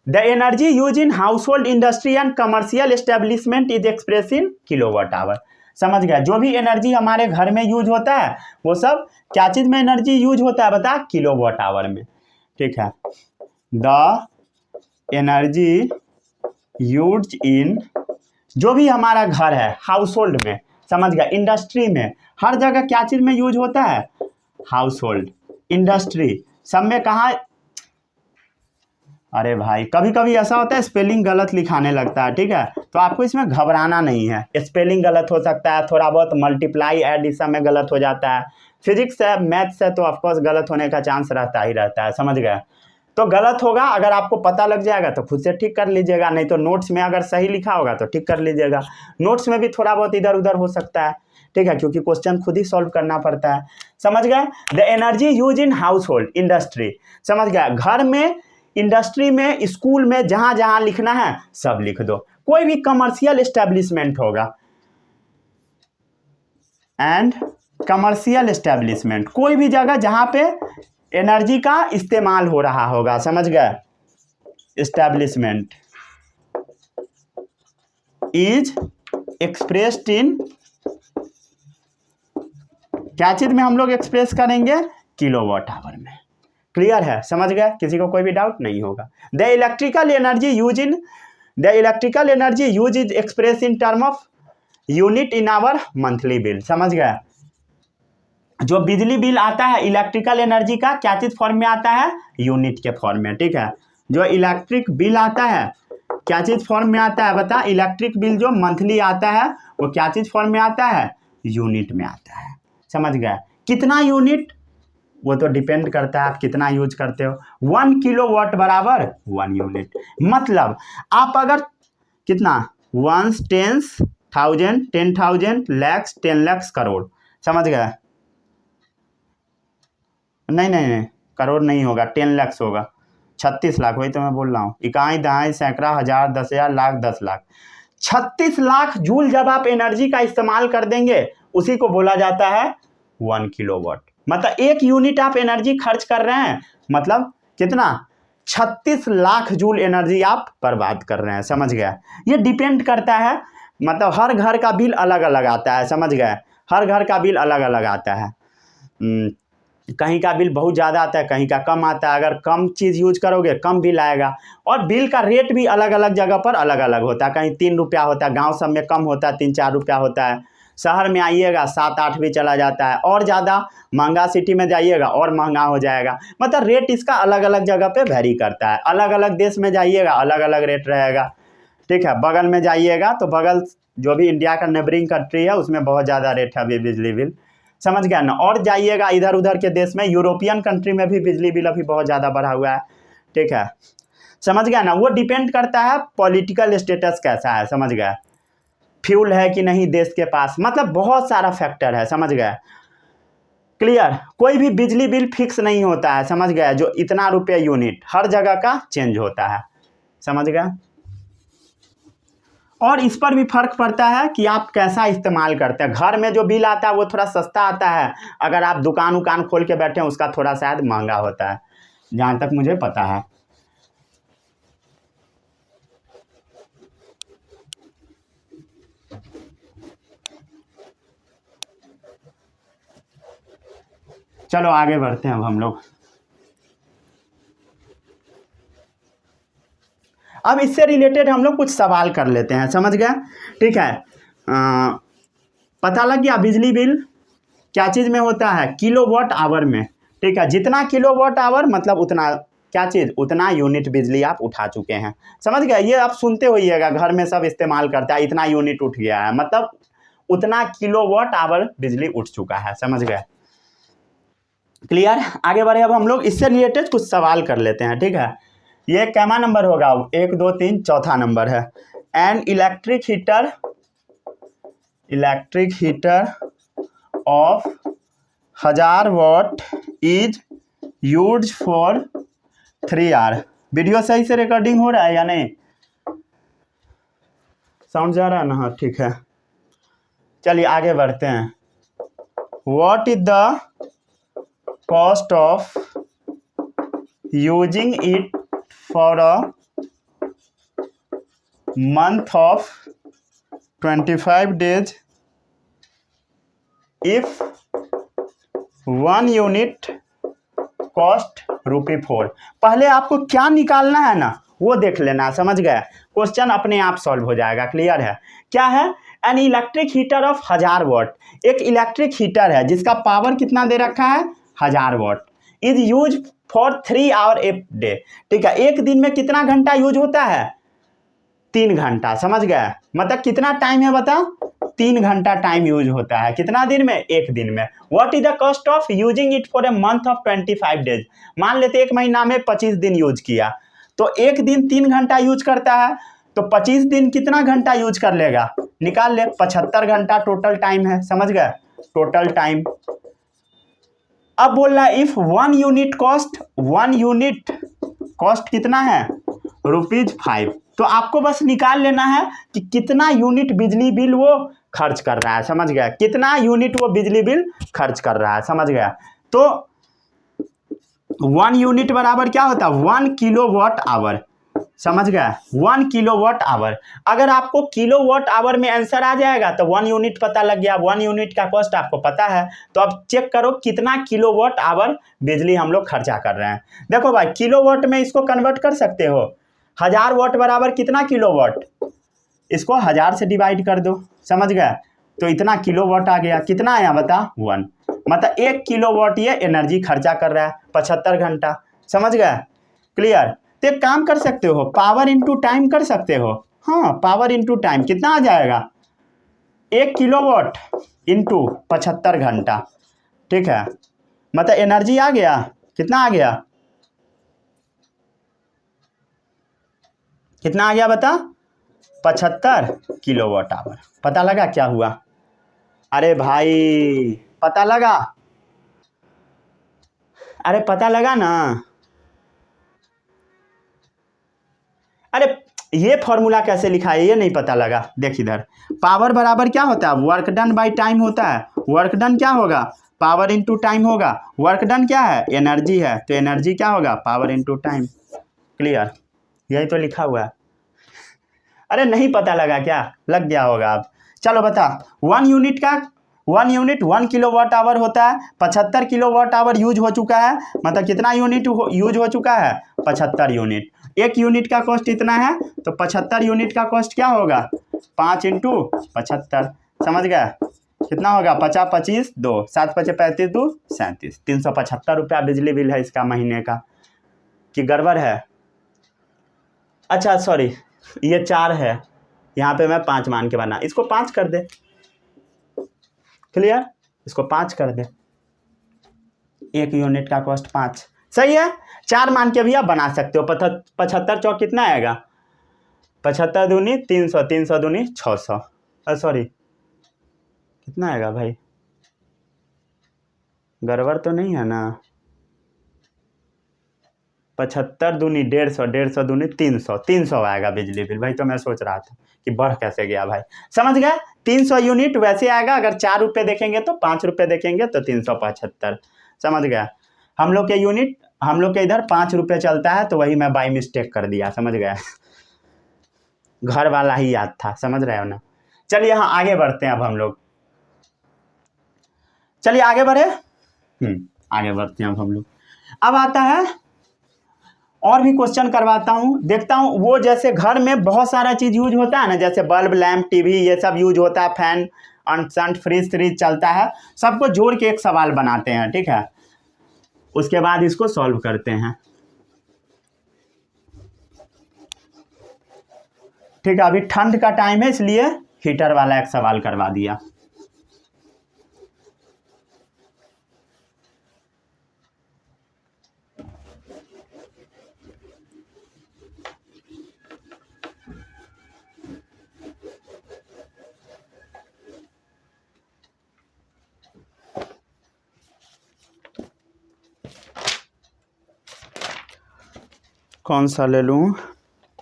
The energy use in house hold, industry and commercial establishment is express in kilowatt hour. समझ गया? जो भी एनर्जी हमारे घर में यूज होता है वो सब क्या चीज में एनर्जी यूज होता है बता? किलोवाट आवर में। ठीक है, द एनर्जी यूज इन, जो भी हमारा घर है हाउस होल्ड में, समझ गया? इंडस्ट्री में, हर जगह क्या चीज में यूज होता है? हाउस होल्ड, इंडस्ट्री, सब में कहा? अरे भाई कभी कभी ऐसा होता है स्पेलिंग गलत लिखाने लगता है, ठीक है? तो आपको इसमें घबराना नहीं है, स्पेलिंग गलत हो सकता है, थोड़ा बहुत मल्टीप्लाई एडिशन में गलत हो जाता है, फिजिक्स है मैथ्स है तो ऑफकोर्स गलत होने का चांस रहता ही रहता है, समझ गए? तो गलत होगा, अगर आपको पता लग जाएगा तो खुद से ठीक कर लीजिएगा, नहीं तो नोट्स में अगर सही लिखा होगा तो ठीक कर लीजिएगा। नोट्स में भी थोड़ा बहुत इधर उधर हो सकता है, ठीक है, क्योंकि क्वेश्चन खुद ही सॉल्व करना पड़ता है। समझ गए? The energy use in house hold, industry, समझ गया? घर में, इंडस्ट्री में, स्कूल में, जहां जहां लिखना है सब लिख दो। कोई भी कमर्शियल एस्टेब्लिशमेंट होगा एंड कमर्शियल एस्टेब्लिशमेंट, कोई भी जगह जहां पे एनर्जी का इस्तेमाल हो रहा होगा, समझ गए। एस्टैब्लिशमेंट इज एक्सप्रेस्ड इन, क्या चीज में हम लोग एक्सप्रेस करेंगे, किलोवाट आवर में। क्लियर है, समझ गए, किसी को कोई भी डाउट नहीं होगा। The electrical energy use is express in term of unit in hour monthly bill, समझ गए। जो बिजली बिल आता है इलेक्ट्रिकल एनर्जी का क्या चीज फॉर्म में आता है, यूनिट के फॉर्म में, ठीक है। जो इलेक्ट्रिक बिल आता है क्या चीज फॉर्म में आता है, बता। इलेक्ट्रिक बिल जो मंथली आता है वो क्या चीज फॉर्म में आता है, यूनिट में आता है, समझ गए। कितना यूनिट, वो तो डिपेंड करता है आप कितना यूज करते हो। 1 किलोवाट बराबर 1 यूनिट, मतलब आप अगर कितना 1 10,000 10,000 lakhs 10 lakhs करोड़, समझ गए। नहीं करोड़ नहीं होगा, 10 lakhs होगा, 36 लाख, वही तो मैं बोल रहा हूँ। इकाई दहाई सैकड़ा हजार 10,000 लाख 10 लाख, 36 लाख जूल जब आप एनर्जी का इस्तेमाल कर देंगे उसी को बोला जाता है 1 किलोवाट। मतलब 1 यूनिट आप एनर्जी खर्च कर रहे हैं, मतलब कितना, 36 लाख जूल एनर्जी आप बर्बाद कर रहे हैं, समझ गए। ये डिपेंड करता है, मतलब हर घर का बिल अलग अलग आता है, समझ गए। हर घर का बिल अलग अलग आता है, कहीं का बिल बहुत ज़्यादा आता है, कहीं का कम आता है। अगर कम चीज़ यूज करोगे कम बिल आएगा, और बिल का रेट भी अलग अलग जगह पर अलग अलग होता है। कहीं 3 रुपया होता है, गांव सब में कम होता है, 3-4 रुपया होता है। शहर में आइएगा 7-8 भी चला जाता है, और ज़्यादा महंगा सिटी में जाइएगा और महंगा हो जाएगा। मतलब रेट इसका अलग अलग जगह पे वेरी करता है। अलग अलग देश में जाइएगा अलग अलग रेट रहेगा, ठीक है। बगल में जाइएगा तो बगल जो भी इंडिया का नेबरिंग कंट्री है उसमें बहुत ज़्यादा रेट है अभी बिजली बिल, समझ गया ना। और जाइएगा इधर उधर के देश में, यूरोपियन कंट्री में भी बिजली बिल अभी बहुत ज़्यादा बढ़ा हुआ है, ठीक है, समझ गया ना। वो डिपेंड करता है पॉलिटिकल स्टेटस कैसा है, समझ गया, फ्यूल है कि नहीं देश के पास, मतलब बहुत सारा फैक्टर है, समझ गया। क्लियर, कोई भी बिजली बिल फिक्स नहीं होता है, समझ गया। जो इतना रुपये यूनिट हर जगह का चेंज होता है, समझ गया। और इस पर भी फर्क पड़ता है कि आप कैसा इस्तेमाल करते हैं। घर में जो बिल आता है वो थोड़ा सस्ता आता है, अगर आप दुकान उकान खोल के बैठे हैं उसका थोड़ा शायद महंगा होता है, जहाँ तक मुझे पता है। चलो आगे बढ़ते हैं अब हम लोग। अब इससे रिलेटेड हम लोग कुछ सवाल कर लेते हैं, समझ गए, ठीक है। पता लग गया बिजली बिल क्या चीज़ में होता है, किलोवाट आवर में, ठीक है। जितना किलोवाट आवर मतलब उतना क्या चीज़, उतना यूनिट बिजली आप उठा चुके हैं, समझ गए। ये आप सुनते होइएगा, घर में सब इस्तेमाल करता है, इतना यूनिट उठ गया है, मतलब उतना किलोवाट आवर बिजली उठ चुका है, समझ गए। क्लियर, आगे बढ़े अब हम लोग इससे रिलेटेड कुछ सवाल कर लेते हैं, ठीक है। ये कैमा नंबर होगा, 1 2 3 चौथा नंबर है। An electric heater of 1000 watt is use for 3 hour. Video सही से रिकॉर्डिंग हो रहा है या नहीं, साउंड जा रहा है ना, हाँ ठीक है। चलिए आगे बढ़ते हैं। What is the cost of using it for a month of 25 days if 1 unit cost ₹4। पहले आपको क्या निकालना है ना वो देख लेना, समझ गए। क्वेश्चन अपने आप सॉल्व हो जाएगा, क्लियर है। क्या है, एन इलेक्ट्रिक हीटर ऑफ 1000 वाट, एक इलेक्ट्रिक हीटर है जिसका पावर कितना दे रखा है 1000 watt, is use for 3 hour a day, ठीक है। एक दिन में कितना घंटा यूज होता है, 3 घंटा, समझ गए। मतलब कितना टाइम है बता, 3 घंटा टाइम यूज होता है, कितना दिन में, एक दिन में। What is the cost of using it for a month of 25 days, मान लेते एक महीना में 25 दिन यूज किया, तो एक दिन 3 घंटा यूज करता है, तो 25 दिन कितना घंटा यूज कर लेगा, निकाल ले, 75 घंटा टोटल टाइम है, समझ गए, टोटल टाइम। अब बोल रहा है इफ 1 यूनिट कॉस्ट कितना है, ₹5। तो आपको बस निकाल लेना है कि कितना यूनिट बिजली बिल वो खर्च कर रहा है, समझ गया, कितना यूनिट वो बिजली बिल खर्च कर रहा है, समझ गया। तो 1 यूनिट बराबर क्या होता है 1 किलोवाट आवर, समझ गया 1 किलोवाट आवर। अगर आपको किलोवाट आवर में आंसर आ जाएगा तो 1 यूनिट पता लग गया, 1 यूनिट का कॉस्ट आपको पता है। तो अब चेक करो कितना किलोवाट आवर बिजली हम लोग खर्चा कर रहे हैं। देखो भाई किलोवाट में इसको कन्वर्ट कर सकते हो, 1000 वाट बराबर कितना किलोवाट, इसको 1000 से डिवाइड कर दो, समझ गया, तो इतना किलोवाट आ गया। कितना आया बता 1, मतलब 1 किलोवाट ये एनर्जी खर्चा कर रहा है 75 घंटा, समझ गया, क्लियर। तो एक काम कर सकते हो, पावर इंटू टाइम कर सकते हो। हाँ पावर इंटू टाइम कितना आ जाएगा 1 किलोवाट इंटू 75 घंटा, ठीक है, मतलब एनर्जी आ गया, कितना आ गया, कितना आ गया बता 75 किलोवाट आवर। पता लगा क्या हुआ, अरे भाई पता लगा, अरे पता लगा ना, अरे ये फॉर्मूला कैसे लिखा है ये नहीं पता लगा। देख इधर पावर बराबर क्या होता है वर्क डन बाई टाइम होता है, वर्क डन क्या होगा पावर इनटू टाइम होगा, वर्क डन क्या है एनर्जी है, तो एनर्जी क्या होगा पावर इनटू टाइम, क्लियर, यही तो लिखा हुआ है। अरे नहीं पता लगा क्या, लग गया होगा अब। चलो बता 1 यूनिट का 1 किलोवाट आवर होता है, 75 किलोवाट आवर यूज हो चुका है, मतलब कितना यूनिट यूज हो चुका है 75 यूनिट। 1 यूनिट का कॉस्ट इतना है तो 75 यूनिट का कॉस्ट क्या होगा 5 इंटू 75, समझ गया, कितना होगा 50 25 2 7 5 35 2 37, 375 रुपया बिजली बिल है इसका महीने का। कि गड़बड़ है, अच्छा सॉरी ये 4 है, यहाँ पे मैं 5 मान के बना, इसको 5 कर दे, क्लियर, इसको 5 कर दे, 1 यूनिट का कॉस्ट 5, सही है, 4 मान के भी आप बना सकते हो। 75 चौक कितना आएगा 75 दूनी 300, 300 दूनी 600, सॉरी कितना आएगा भाई, गड़बड़ तो नहीं है ना, 75 दूनी 150, 150 दूनी 300, 300 आएगा बिजली बिल भाई। तो मैं सोच रहा था कि बढ़ कैसे गया भाई, समझ गया 300 यूनिट वैसे आएगा, अगर 4 रुपये देखेंगे तो 5 रुपये देखेंगे तो 375, समझ गया। हम लोग के यूनिट हम लोग के इधर 5 रुपये चलता है तो वही मैं बाई मिस्टेक कर दिया, समझ गया, घर वाला ही याद था, समझ रहे हो ना। चलिए हाँ आगे बढ़ते हैं अब हम लोग, चलिए आगे बढ़े, आगे बढ़ते हैं अब हम लोग। अब आता है और भी क्वेश्चन करवाता हूँ, देखता हूँ वो जैसे घर में बहुत सारा चीज़ यूज होता है ना, जैसे बल्ब लैंप टीवी ये सब यूज होता है, फैन अंट फ्रिज फ्रिज चलता है, सबको जोड़ के एक सवाल बनाते हैं, ठीक है, उसके बाद इसको सॉल्व करते हैं, ठीक है। अभी ठंड का टाइम है इसलिए हीटर वाला एक सवाल करवा दिया। कौन सा ले लूँ,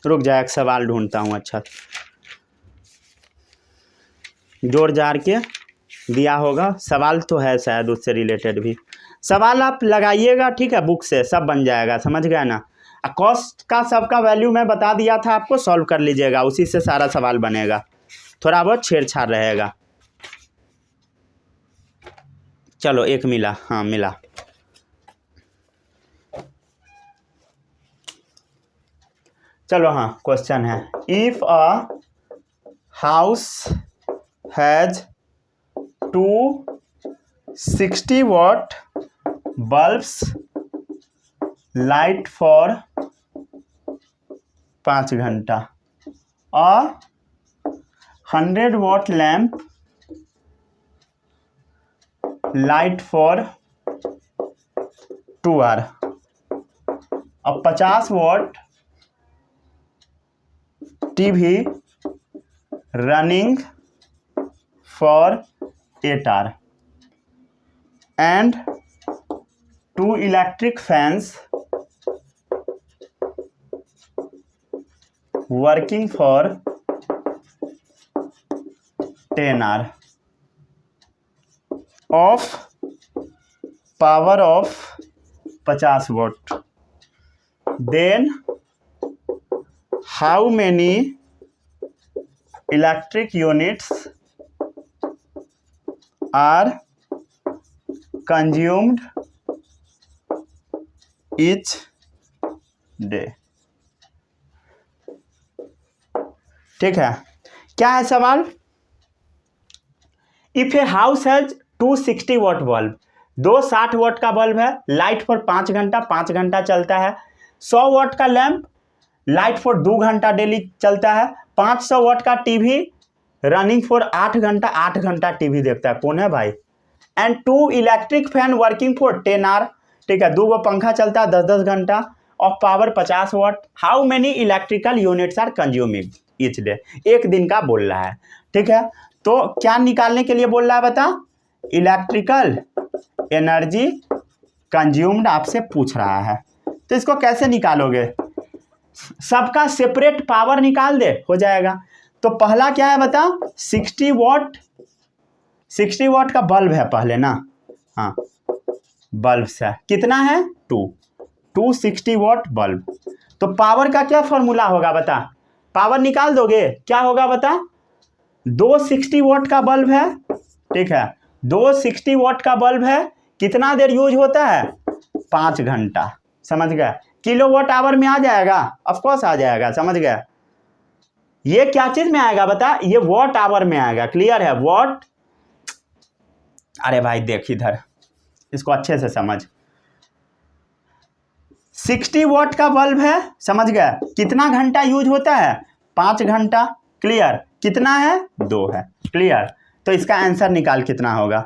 रुक जा एक सवाल ढूंढता हूँ, अच्छा जोड़ जाड़ के दिया होगा, सवाल तो है शायद उससे रिलेटेड भी, सवाल आप लगाइएगा, ठीक है, बुक से सब बन जाएगा, समझ गया ना। कॉस्ट का सबका वैल्यू मैं बता दिया था आपको, सॉल्व कर लीजिएगा, उसी से सारा सवाल बनेगा, थोड़ा बहुत छेड़छाड़ रहेगा। चलो एक मिला, हाँ मिला, चलो हाँ क्वेश्चन है, if a house has 260 watt bulbs light for 5 घंटा, a 100 watt lamp light for 2 hours, a 50 watt TV running for 8 hours and 2 electric fans working for 10 hours of power of 50 watt, then how many electric units are consumed each day. ठीक है, क्या है सवाल? If a house has 260 watt bulb, 260 watt का bulb है, light for 5 घंटा, 5 घंटा चलता है। 100 वॉट का लैंप, लाइट फॉर 2 घंटा डेली चलता है। 500 वॉट का टीवी रनिंग फॉर 8 घंटा, 8 घंटा टीवी देखता है। कौन है भाई? And 2 electric fan working for 10 hour. ठीक है, 2 पंखा चलता है 10-10 घंटा, of power 50 watt. How many electrical units are consuming each day. एक दिन का बोल रहा है। ठीक है, तो क्या निकालने के लिए बोल रहा है बता? इलेक्ट्रिकल एनर्जी कंज्यूम्ड आपसे पूछ रहा है। तो इसको कैसे निकालोगे? सबका सेपरेट पावर निकाल दे, हो जाएगा। तो पहला क्या है बता? 60 वॉट, 60 वॉट का बल्ब है पहले ना। हाँ, बल्ब से कितना है? 260 वॉट बल्ब। तो पावर का क्या फॉर्मूला होगा बता? पावर निकाल दोगे, क्या होगा बता? 260 वॉट का बल्ब है। ठीक है, 260 वॉट का बल्ब है, कितना देर यूज होता है? 5 घंटा। समझ गया? किलो वॉट आवर में आ जाएगा? ऑफकोर्स आ जाएगा। समझ गया? ये क्या चीज में आएगा बता? ये वॉट आवर में आएगा। क्लियर है? वॉट। अरे भाई देख इधर, इसको अच्छे से समझ। 60 वॉट का बल्ब है, समझ गया? कितना घंटा यूज होता है? 5 घंटा। क्लियर? कितना है? 2 है। क्लियर? तो इसका आंसर निकाल, कितना होगा?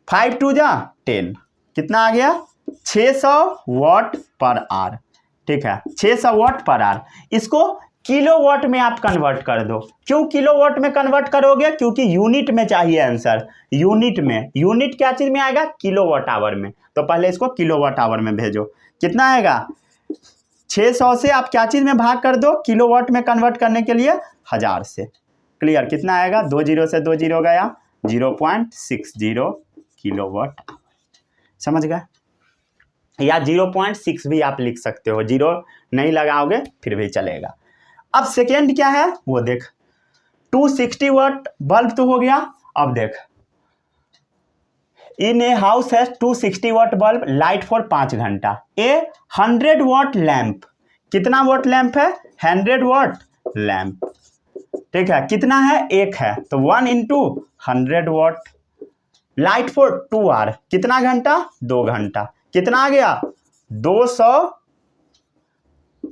5 2 जा 10, कितना आ गया? 600 वॉट पर आवर। ठीक है, 600 वॉट पर आवर। इसको किलो वॉट में आप कन्वर्ट कर दो। क्यों किलो वॉट में कन्वर्ट करोगे? क्योंकि यूनिट में चाहिए आंसर। यूनिट में, यूनिट क्या चीज में आएगा? किलो वॉट आवर में। तो पहले इसको किलो वॉट आवर में भेजो। कितना आएगा? 600 से आप क्या चीज में भाग कर दो? किलो वॉट में कन्वर्ट करने के लिए 1000 से। क्लियर? कितना आएगा? 2 0 से 2 0 गया, 0.60 किलो वॉट आवर। समझ गए? या 0.6 भी आप लिख सकते हो, 0 नहीं लगाओगे फिर भी चलेगा। अब सेकेंड क्या है वो देख। 260 वॉट बल्ब तो हो गया। अब देख, इन ए हाउस है 260 वॉट बल्ब, लाइट फॉर 5 घंटा। ए 100 वॉट लैंप, कितना वॉट लैंप है? 100 वॉट लैंप। ठीक है, कितना है? 1 है, तो 1 × 100 वॉट। लाइट फॉर 2 आवर, कितना घंटा? 2 घंटा। कितना आ गया? 200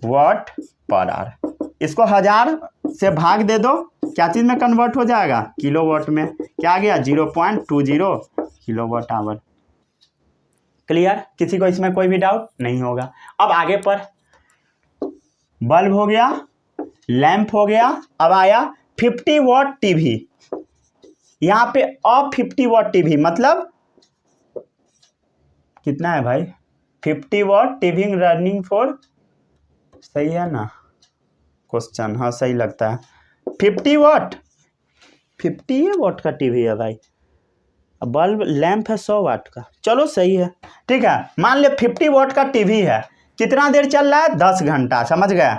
वॉट पर आवर। इसको 1000 से भाग दे दो, क्या चीज में कन्वर्ट हो जाएगा? किलो वॉट में। क्या आ गया? 0.20 किलो वॉट आवर। क्लियर? किसी को इसमें कोई भी डाउट नहीं होगा। अब आगे पर बल्ब हो गया, लैंप हो गया। अब आया 50 वॉट टीवी। यहां पे अब 50 वॉट टीवी मतलब कितना है भाई? 50 वॉट टीवी रनिंग फॉर, सही है ना क्वेश्चन? हाँ सही लगता है। 50 वॉट, 50 वॉट का टीवी है भाई। बल्ब लैंप है 100 वाट का। चलो सही है। ठीक है, मान ले 50 वॉट का टीवी है, कितना देर चल रहा है? 10 घंटा। समझ गया?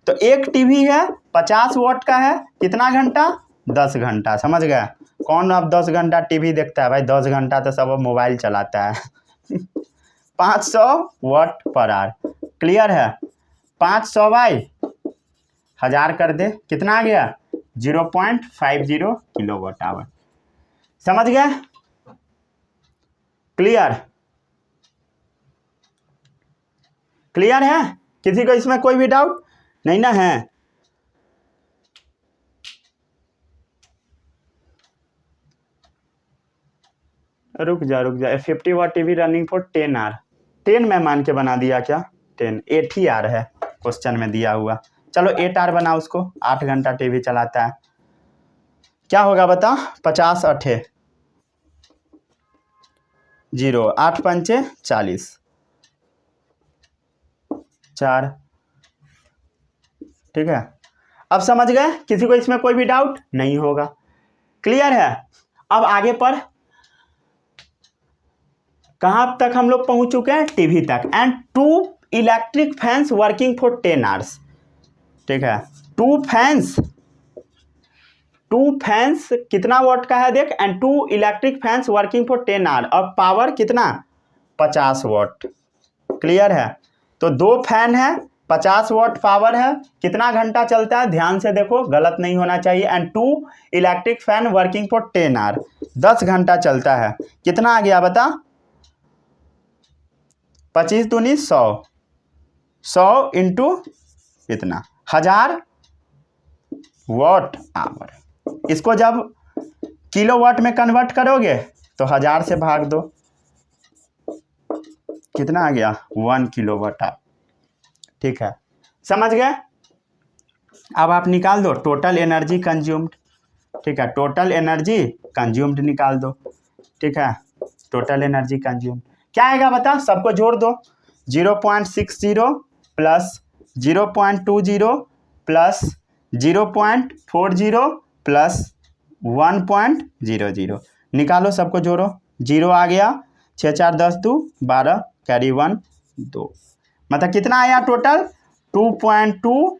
तो एक टीवी है 50 वॉट का है, कितना घंटा? 10 घंटा। समझ गया? कौन अब 10 घंटा टीवी देखता है भाई? 10 घंटा तो सब मोबाइल चलाता है। 500 वॉट पर आवर। क्लियर है? 500 बाई 1000 कर दे, कितना आ गया? 0.50 किलो वॉट आवर। समझ गया? क्लियर? क्लियर है? किसी को इसमें कोई भी डाउट नहीं ना है? रुक जा 50 watt TV running for 10 hour. 10 मैं मान के बना दिया क्या? 10 8 ही आवर है क्वेश्चन में दिया हुआ। चलो 8 आवर बना उसको, 8 घंटा टीवी चलाता है। क्या होगा बता? 50 8 0, 8 पंचे 40, 4। ठीक है, अब समझ गए? किसी को इसमें कोई भी डाउट नहीं होगा? क्लियर है? अब आगे पर कहाँ तक हम लोग पहुँच चुके हैं? टीवी तक। And 2 electric fans working for 10 hours. ठीक है, 2 फैंस कितना वॉट का है देख, and 2 electric fans working for 10 hour, और पावर कितना? 50 वॉट। क्लियर है? तो 2 फैन है, 50 वॉट पावर है, कितना घंटा चलता है? ध्यान से देखो, गलत नहीं होना चाहिए। And 2 electric fan working for 10 hour, 10 घंटा चलता है। कितना आ गया बता? 25 दूनी 100, 100 इंटू कितना? 1000 वॉट आवर। इसको जब किलो वाट में कन्वर्ट करोगे तो 1000 से भाग दो, कितना आ गया? 1 किलो वाट आवर। ठीक है, समझ गए? अब आप निकाल दो टोटल एनर्जी कंज्यूम्ड। ठीक है, टोटल एनर्जी कंज्यूम्ड निकाल दो। ठीक है, टोटल एनर्जी कंज्यूम्ड क्या आएगा बता? सबको जोड़ दो। 0.60 प्लस 0.20 प्लस 0.40 प्लस 1.00। निकालो, सबको जोड़ो। 0 आ गया, 6 4 10 2 12, कैरी 1 2, मतलब कितना आया total? 2.2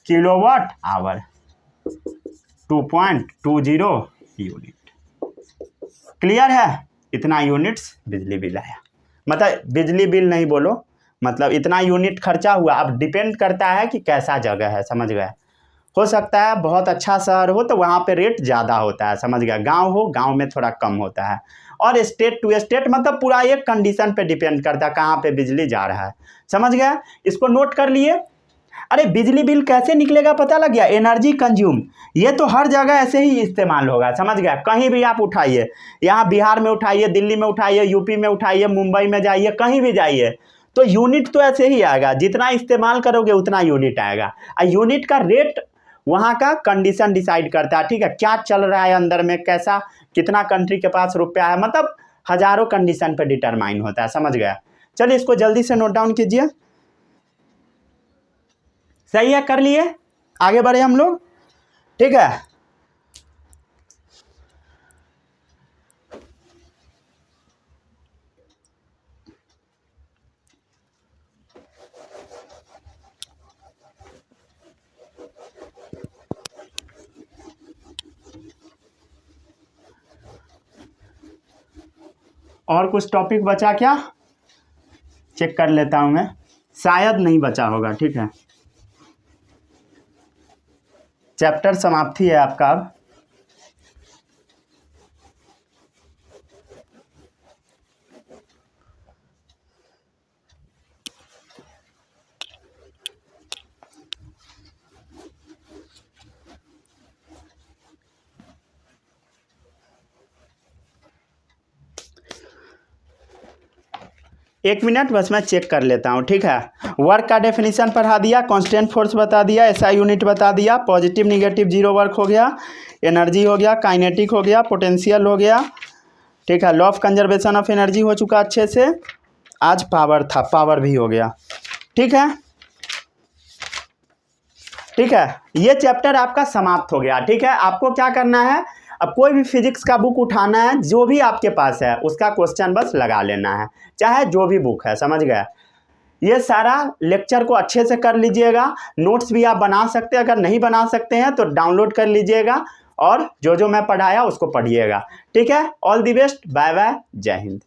kilowatt hour, 2.20 unit. Clear है? इतना यूनिट्स बिजली बिल आया। मतलब बिजली बिल नहीं बोलो, मतलब इतना यूनिट खर्चा हुआ। अब डिपेंड करता है कि कैसा जगह है, समझ गए? हो सकता है बहुत अच्छा शहर हो तो वहाँ पे रेट ज़्यादा होता है, समझ गया? गांव हो, गांव में थोड़ा कम होता है। और स्टेट टू स्टेट मतलब पूरा एक कंडीशन पे डिपेंड करता है कहाँ पे बिजली जा रहा है, समझ गया? इसको नोट कर लिए। अरे बिजली बिल कैसे निकलेगा पता लग गया? एनर्जी कंज्यूम, ये तो हर जगह ऐसे ही इस्तेमाल होगा, समझ गया? कहीं भी आप उठाइए, यहाँ बिहार में उठाइए, दिल्ली में उठाइए, यूपी में उठाइए, मुंबई में जाइए, कहीं भी जाइए, तो यूनिट तो ऐसे ही आएगा। जितना इस्तेमाल करोगे उतना यूनिट आएगा। और यूनिट का रेट वहाँ का कंडीशन डिसाइड करता है। ठीक है, क्या चल रहा है अंदर में, कैसा, कितना कंट्री के पास रुपया है, मतलब हजारों कंडीशन पे डिटरमाइन होता है, समझ गया? चलिए इसको जल्दी से नोट डाउन कीजिए। सही है, कर लिए? आगे बढ़े हम लोग। ठीक है, और कुछ टॉपिक बचा क्या? चेक कर लेता हूं मैं, शायद नहीं बचा होगा। ठीक है, चैप्टर समाप्ति है आपका अब। एक मिनट बस मैं चेक कर लेता हूँ। ठीक है, वर्क का डेफिनेशन पढ़ा दिया, कांस्टेंट फोर्स बता दिया, एसआई यूनिट बता दिया, पॉजिटिव निगेटिव जीरो वर्क हो गया, एनर्जी हो गया, काइनेटिक हो गया, पोटेंशियल हो गया। ठीक है, law of conservation of energy हो चुका अच्छे से। आज पावर था, पावर भी हो गया। ठीक है, ठीक है, ये चैप्टर आपका समाप्त हो गया। ठीक है, आपको क्या करना है, अब कोई भी फिजिक्स का बुक उठाना है, जो भी आपके पास है उसका क्वेश्चन बस लगा लेना है, चाहे जो भी बुक है, समझ गए? ये सारा लेक्चर को अच्छे से कर लीजिएगा। नोट्स भी आप बना सकते हैं, अगर नहीं बना सकते हैं तो डाउनलोड कर लीजिएगा, और जो जो मैं पढ़ाया उसको पढ़िएगा। ठीक है, all the best, bye bye, जय हिंद।